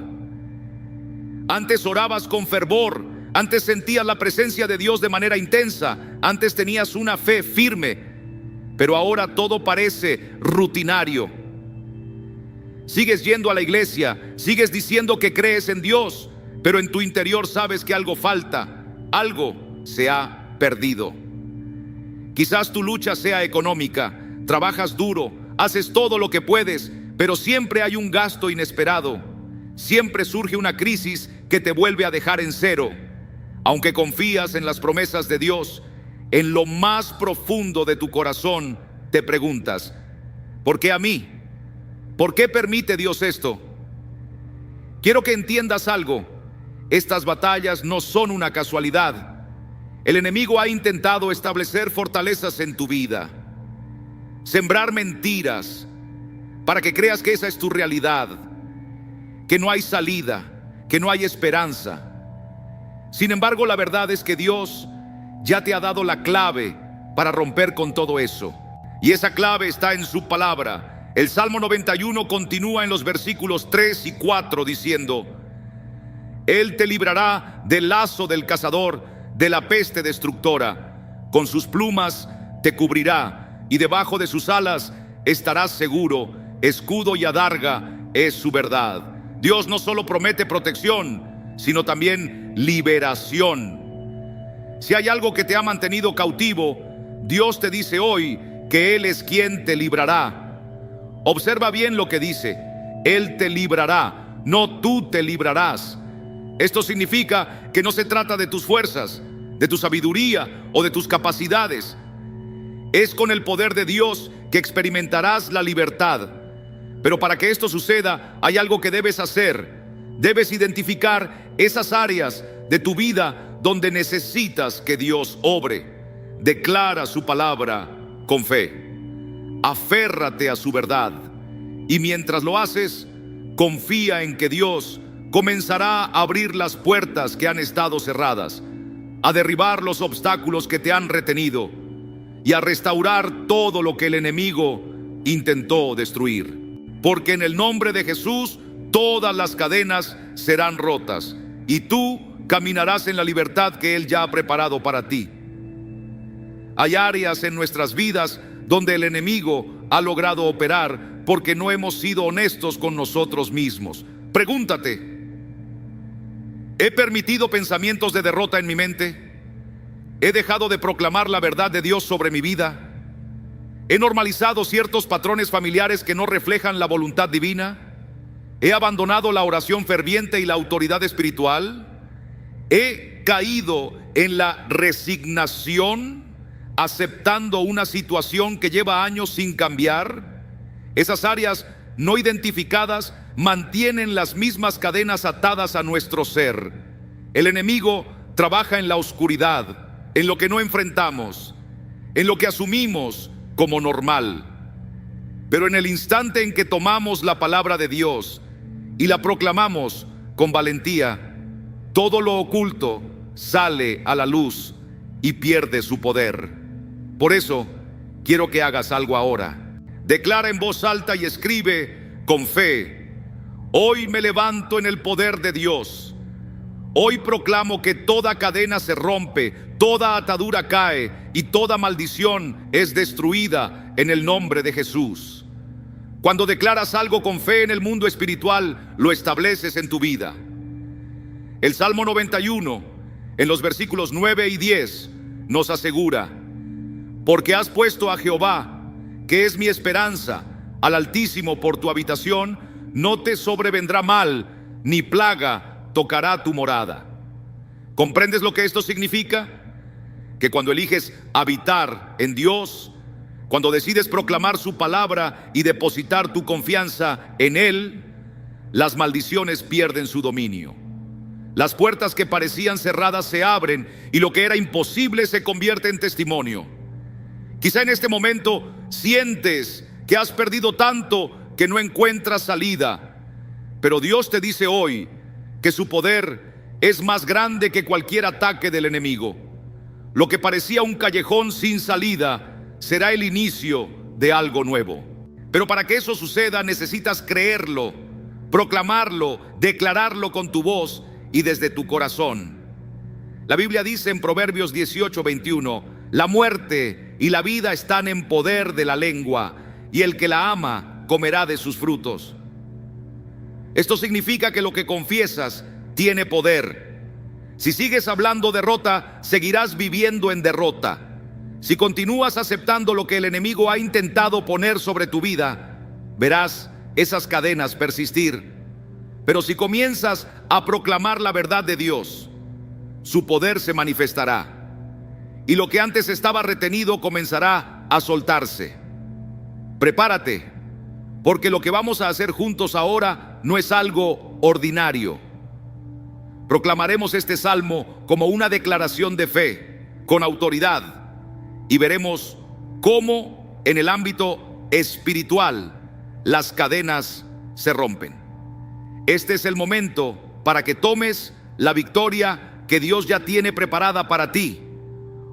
Antes orabas con fervor, antes sentías la presencia de Dios de manera intensa, antes tenías una fe firme, pero ahora todo parece rutinario. Sigues yendo a la iglesia, sigues diciendo que crees en Dios, pero en tu interior sabes que algo falta, algo se ha perdido. Quizás tu lucha sea económica, trabajas duro, haces todo lo que puedes, pero siempre hay un gasto inesperado. Siempre surge una crisis que te vuelve a dejar en cero. Aunque confías en las promesas de Dios, en lo más profundo de tu corazón te preguntas: ¿por qué a mí? ¿Por qué permite Dios esto? Quiero que entiendas algo. Estas batallas no son una casualidad. El enemigo ha intentado establecer fortalezas en tu vida, sembrar mentiras para que creas que esa es tu realidad, que no hay salida, que no hay esperanza. Sin embargo, la verdad es que Dios ya te ha dado la clave para romper con todo eso. Y esa clave está en su palabra. El Salmo 91 continúa en los versículos 3 y 4 diciendo: Él te librará del lazo del cazador, de la peste destructora. Con sus plumas te cubrirá, y debajo de sus alas estarás seguro. Escudo y adarga es su verdad. Dios no solo promete protección, sino también liberación. Si hay algo que te ha mantenido cautivo, Dios te dice hoy que Él es quien te librará. Observa bien lo que dice: Él te librará, no tú te librarás. Esto significa que no se trata de tus fuerzas, de tu sabiduría o de tus capacidades. Es con el poder de Dios que experimentarás la libertad. Pero para que esto suceda, hay algo que debes hacer. Debes identificar esas áreas de tu vida donde necesitas que Dios obre. Declara su palabra con fe. Aférrate a su verdad. Y mientras lo haces, confía en que Dios comenzará a abrir las puertas que han estado cerradas, a derribar los obstáculos que te han retenido y a restaurar todo lo que el enemigo intentó destruir. Porque en el nombre de Jesús todas las cadenas serán rotas y tú caminarás en la libertad que Él ya ha preparado para ti. Hay áreas en nuestras vidas donde el enemigo ha logrado operar porque no hemos sido honestos con nosotros mismos. Pregúntate: ¿he permitido pensamientos de derrota en mi mente? ¿He dejado de proclamar la verdad de Dios sobre mi vida? ¿He normalizado ciertos patrones familiares que no reflejan la voluntad divina? ¿He abandonado la oración ferviente y la autoridad espiritual? ¿He caído en la resignación, aceptando una situación que lleva años sin cambiar? Esas áreas no identificadas mantienen las mismas cadenas atadas a nuestro ser. El enemigo trabaja en la oscuridad, en lo que no enfrentamos, en lo que asumimos como normal. Pero en el instante en que tomamos la palabra de Dios y la proclamamos con valentía, todo lo oculto sale a la luz y pierde su poder. Por eso quiero que hagas algo ahora. Declara en voz alta y escribe con fe: hoy me levanto en el poder de Dios. Hoy proclamo que toda cadena se rompe, toda atadura cae y toda maldición es destruida en el nombre de Jesús. Cuando declaras algo con fe en el mundo espiritual, lo estableces en tu vida. El Salmo 91, en los versículos 9 y 10, nos asegura: porque has puesto a Jehová, que es mi esperanza, al Altísimo por tu habitación, no te sobrevendrá mal, ni plaga tocará tu morada. ¿Comprendes lo que esto significa? Que cuando eliges habitar en Dios, cuando decides proclamar su palabra y depositar tu confianza en Él, las maldiciones pierden su dominio. Las puertas que parecían cerradas se abren y lo que era imposible se convierte en testimonio. Quizá en este momento sientes que has perdido tanto que no encuentras salida, pero Dios te dice hoy que su poder es más grande que cualquier ataque del enemigo. Lo que parecía un callejón sin salida será el inicio de algo nuevo. Pero para que eso suceda necesitas creerlo, proclamarlo, declararlo con tu voz y desde tu corazón. La Biblia dice en Proverbios 18:21: la muerte y la vida están en poder de la lengua, y el que la ama comerá de sus frutos. Esto significa que lo que confiesas tiene poder. Si sigues hablando derrota, seguirás viviendo en derrota. Si continúas aceptando lo que el enemigo ha intentado poner sobre tu vida, verás esas cadenas persistir. Pero si comienzas a proclamar la verdad de Dios, su poder se manifestará, y lo que antes estaba retenido comenzará a soltarse. Prepárate, porque lo que vamos a hacer juntos ahora no es algo ordinario. Proclamaremos este salmo como una declaración de fe, con autoridad, y veremos cómo en el ámbito espiritual las cadenas se rompen. Este es el momento para que tomes la victoria que Dios ya tiene preparada para ti.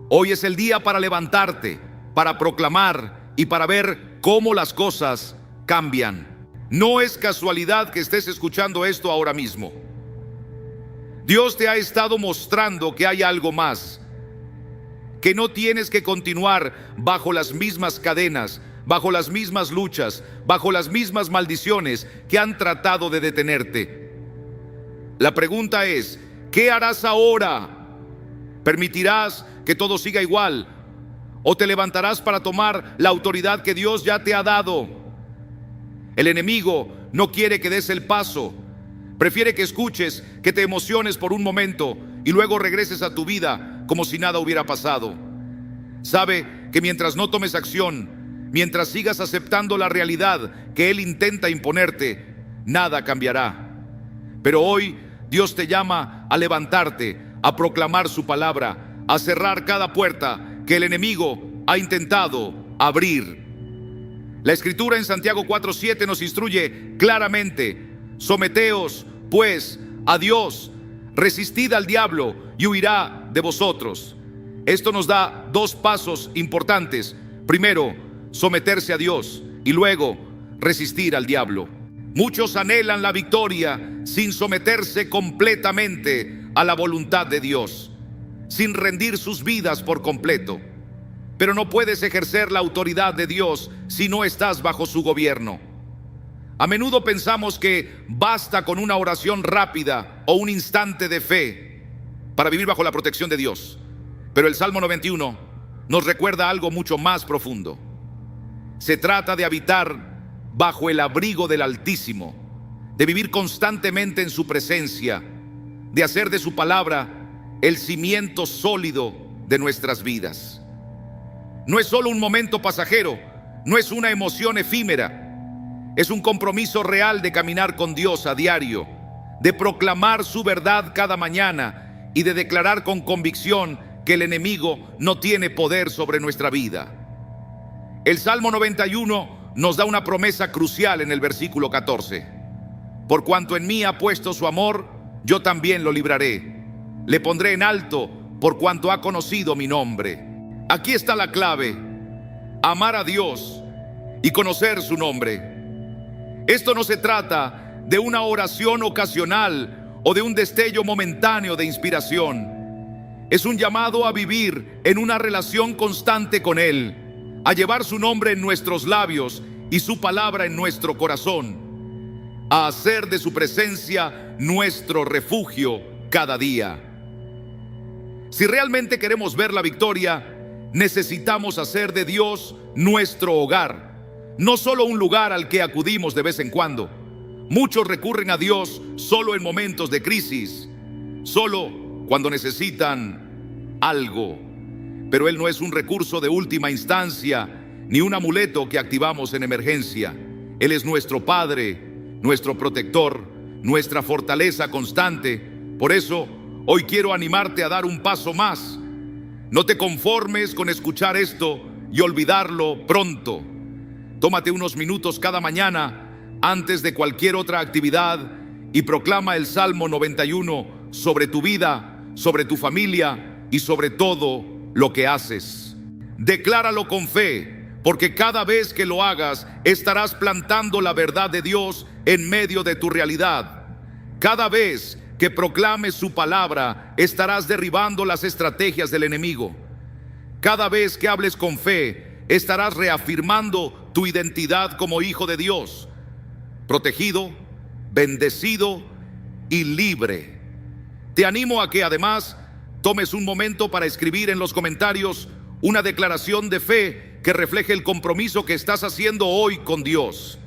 Hoy es el día para levantarte, para proclamar y para ver cómo las cosas cambian. No es casualidad que estés escuchando esto ahora mismo. Dios te ha estado mostrando que hay algo más, que no tienes que continuar bajo las mismas cadenas, bajo las mismas luchas, bajo las mismas maldiciones que han tratado de detenerte. La pregunta es: ¿qué harás ahora? ¿Permitirás que todo siga igual? ¿O te levantarás para tomar la autoridad que Dios ya te ha dado? El enemigo no quiere que des el paso. Prefiere que escuches, que te emociones por un momento y luego regreses a tu vida como si nada hubiera pasado. Sabe que mientras no tomes acción, mientras sigas aceptando la realidad que Él intenta imponerte, nada cambiará. Pero hoy Dios te llama a levantarte, a proclamar su palabra, a cerrar cada puerta que el enemigo ha intentado abrir. La Escritura en Santiago 4:7 nos instruye claramente: someteos pues a Dios, resistid al diablo y huirá de vosotros. Esto nos da dos pasos importantes. Primero, someterse a Dios, y luego resistir al diablo. Muchos anhelan la victoria sin someterse completamente a la voluntad de Dios, sin rendir sus vidas por completo. Pero no puedes ejercer la autoridad de Dios si no estás bajo su gobierno. A menudo pensamos que basta con una oración rápida o un instante de fe para vivir bajo la protección de Dios. Pero el Salmo 91 nos recuerda algo mucho más profundo. Se trata de habitar bajo el abrigo del Altísimo, de vivir constantemente en su presencia, de hacer de su palabra el cimiento sólido de nuestras vidas. No es solo un momento pasajero, no es una emoción efímera. Es un compromiso real de caminar con Dios a diario, de proclamar su verdad cada mañana y de declarar con convicción que el enemigo no tiene poder sobre nuestra vida. El Salmo 91 nos da una promesa crucial en el versículo 14. Por cuanto en mí ha puesto su amor, yo también lo libraré. Le pondré en alto por cuanto ha conocido mi nombre. Aquí está la clave: amar a Dios y conocer su nombre. Esto no se trata de una oración ocasional o de un destello momentáneo de inspiración. Es un llamado a vivir en una relación constante con Él, a llevar su nombre en nuestros labios y su palabra en nuestro corazón, a hacer de su presencia nuestro refugio cada día. Si realmente queremos ver la victoria, necesitamos hacer de Dios nuestro hogar, no solo un lugar al que acudimos de vez en cuando. Muchos recurren a Dios solo en momentos de crisis, solo cuando necesitan algo. Pero Él no es un recurso de última instancia, ni un amuleto que activamos en emergencia. Él es nuestro Padre, nuestro protector, nuestra fortaleza constante. Por eso, hoy quiero animarte a dar un paso más. No te conformes con escuchar esto y olvidarlo pronto. Tómate unos minutos cada mañana antes de cualquier otra actividad y proclama el Salmo 91 sobre tu vida, sobre tu familia y sobre todo lo que haces. Decláralo con fe, porque cada vez que lo hagas estarás plantando la verdad de Dios en medio de tu realidad. Cada vez que proclames su palabra estarás derribando las estrategias del enemigo. Cada vez que hables con fe estarás reafirmando tu identidad como hijo de Dios, protegido, bendecido y libre. Te animo a que además tomes un momento para escribir en los comentarios una declaración de fe que refleje el compromiso que estás haciendo hoy con Dios.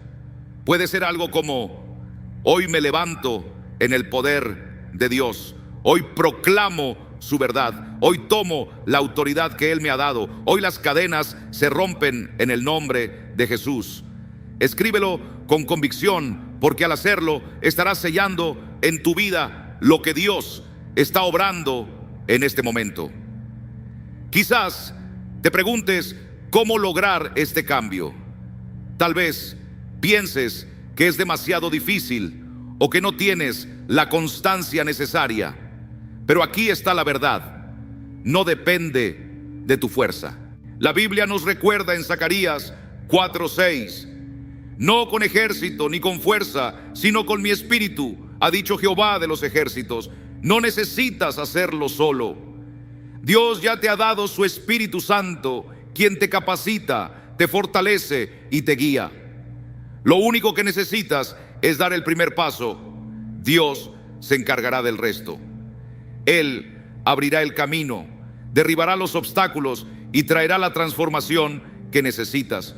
Puede ser algo como: hoy me levanto en el poder de Dios, hoy proclamo su verdad, hoy tomo la autoridad que Él me ha dado, hoy las cadenas se rompen en el nombre de Jesús. Escríbelo con convicción, porque al hacerlo estarás sellando en tu vida lo que Dios está obrando en este momento. Quizás te preguntes cómo lograr este cambio. Tal vez pienses que es demasiado difícil o que no tienes la constancia necesaria. Pero aquí está la verdad: no depende de tu fuerza. La Biblia nos recuerda en Zacarías 4:6: no con ejército ni con fuerza, sino con mi espíritu, ha dicho Jehová de los ejércitos. No necesitas hacerlo solo. Dios ya te ha dado su Espíritu Santo, quien te capacita, te fortalece y te guía. Lo único que necesitas es dar el primer paso. Dios se encargará del resto. Él abrirá el camino, derribará los obstáculos y traerá la transformación que necesitas.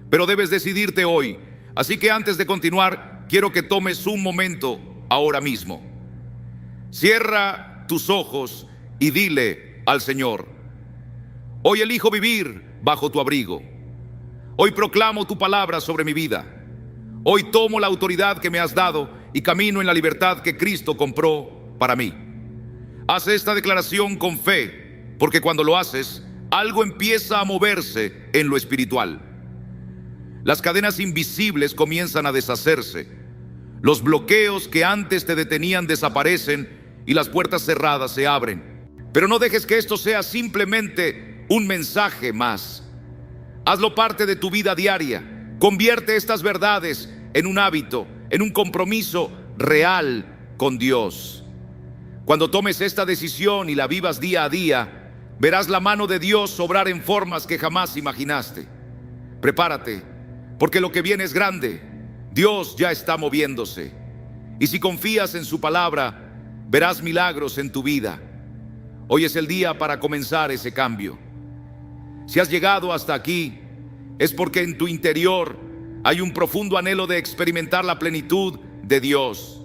Pero debes decidirte hoy. Así que antes de continuar, quiero que tomes un momento ahora mismo. Cierra tus ojos y dile al Señor: hoy elijo vivir bajo tu abrigo. Hoy proclamo tu palabra sobre mi vida. Hoy tomo la autoridad que me has dado y camino en la libertad que Cristo compró para mí. Haz esta declaración con fe, porque cuando lo haces, algo empieza a moverse en lo espiritual. Las cadenas invisibles comienzan a deshacerse. Los bloqueos que antes te detenían desaparecen y las puertas cerradas se abren. Pero no dejes que esto sea simplemente un mensaje más. Hazlo parte de tu vida diaria. Convierte estas verdades en un hábito, en un compromiso real con Dios. Cuando tomes esta decisión y la vivas día a día, verás la mano de Dios obrar en formas que jamás imaginaste. Prepárate, porque lo que viene es grande. Dios ya está moviéndose. Y si confías en su palabra, verás milagros en tu vida. Hoy es el día para comenzar ese cambio. Si has llegado hasta aquí, es porque en tu interior hay un profundo anhelo de experimentar la plenitud de Dios.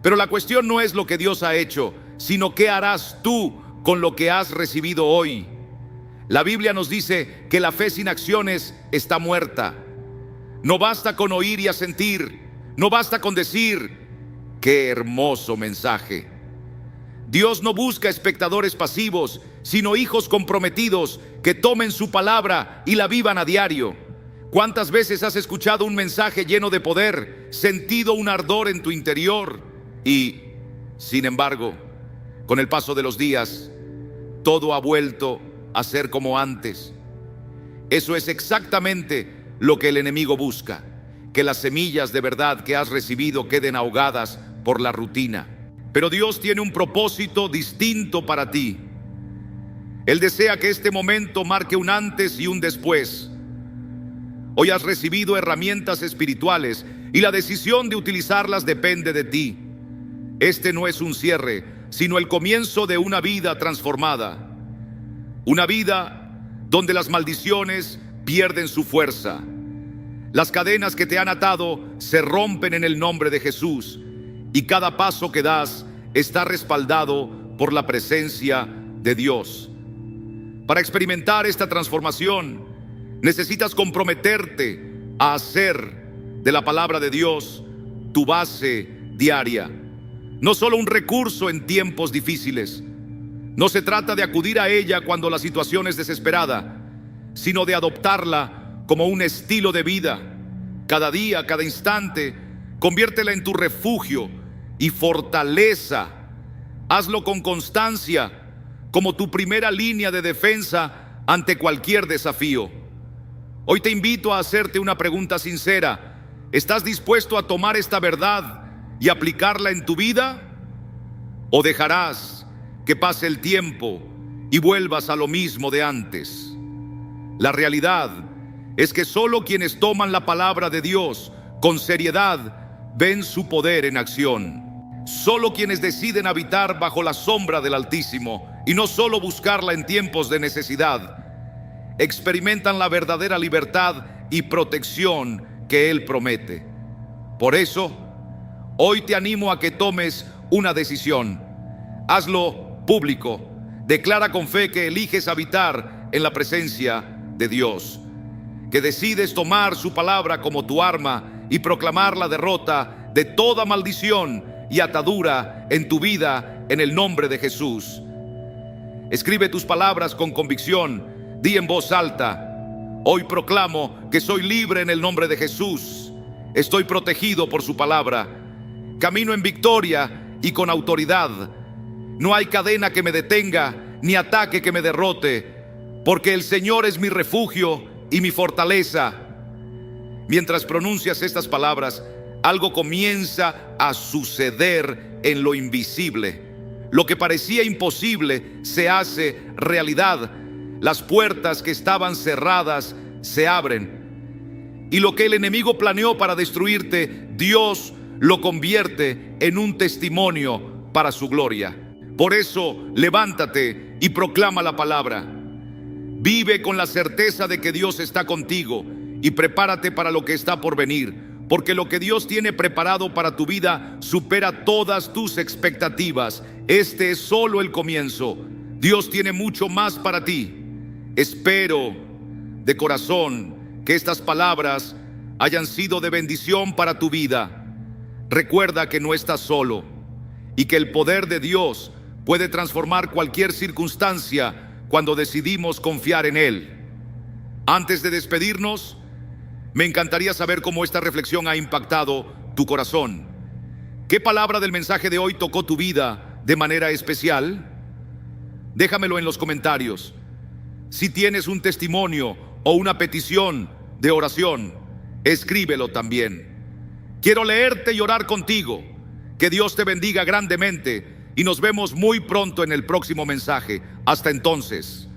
Pero la cuestión no es lo que Dios ha hecho, sino qué harás tú con lo que has recibido hoy. La Biblia nos dice que la fe sin acciones está muerta. No basta con oír y asentir, no basta con decir: qué hermoso mensaje. Dios no busca espectadores pasivos, sino hijos comprometidos que tomen su palabra y la vivan a diario. ¿Cuántas veces has escuchado un mensaje lleno de poder, sentido un ardor en tu interior y, sin embargo, con el paso de los días, todo ha vuelto a ser como antes? Eso es exactamente lo que el enemigo busca: que las semillas de verdad que has recibido queden ahogadas por la rutina. Pero Dios tiene un propósito distinto para ti. Él desea que este momento marque un antes y un después. Hoy has recibido herramientas espirituales y la decisión de utilizarlas depende de ti. Este no es un cierre, sino el comienzo de una vida transformada. Una vida donde las maldiciones pierden su fuerza. Las cadenas que te han atado se rompen en el nombre de Jesús y cada paso que das está respaldado por la presencia de Dios. Para experimentar esta transformación, necesitas comprometerte a hacer de la palabra de Dios tu base diaria. No solo un recurso en tiempos difíciles. No se trata de acudir a ella cuando la situación es desesperada, sino de adoptarla como un estilo de vida. Cada día, cada instante, conviértela en tu refugio y fortaleza. Hazlo con constancia, como tu primera línea de defensa ante cualquier desafío. Hoy te invito a hacerte una pregunta sincera. ¿Estás dispuesto a tomar esta verdad y aplicarla en tu vida? ¿O dejarás que pase el tiempo y vuelvas a lo mismo de antes? La realidad es que solo quienes toman la palabra de Dios con seriedad ven su poder en acción. Solo quienes deciden habitar bajo la sombra del Altísimo y no solo buscarla en tiempos de necesidad, experimentan la verdadera libertad y protección que Él promete. Por eso, hoy te animo a que tomes una decisión. Hazlo público. Declara con fe que eliges habitar en la presencia de Dios, que decides tomar su palabra como tu arma y proclamar la derrota de toda maldición y atadura en tu vida en el nombre de Jesús. Escribe tus palabras con convicción. Di en voz alta: hoy proclamo que soy libre en el nombre de Jesús. Estoy protegido por su palabra. Camino en victoria y con autoridad. No hay cadena que me detenga, ni ataque que me derrote, porque el Señor es mi refugio y mi fortaleza. Mientras pronuncias estas palabras, algo comienza a suceder en lo invisible. Lo que parecía imposible se hace realidad. Las puertas que estaban cerradas se abren. Y lo que el enemigo planeó para destruirte, Dios lo convierte en un testimonio para su gloria. Por eso, levántate y proclama la palabra. Vive con la certeza de que Dios está contigo y prepárate para lo que está por venir, porque lo que Dios tiene preparado para tu vida supera todas tus expectativas. Este es solo el comienzo. Dios tiene mucho más para ti. Espero de corazón que estas palabras hayan sido de bendición para tu vida. Recuerda que no estás solo y que el poder de Dios puede transformar cualquier circunstancia cuando decidimos confiar en Él. Antes de despedirnos, me encantaría saber cómo esta reflexión ha impactado tu corazón. ¿Qué palabra del mensaje de hoy tocó tu vida de manera especial? Déjamelo en los comentarios. Si tienes un testimonio o una petición de oración, escríbelo también. Quiero leerte y orar contigo. Que Dios te bendiga grandemente y nos vemos muy pronto en el próximo mensaje. Hasta entonces.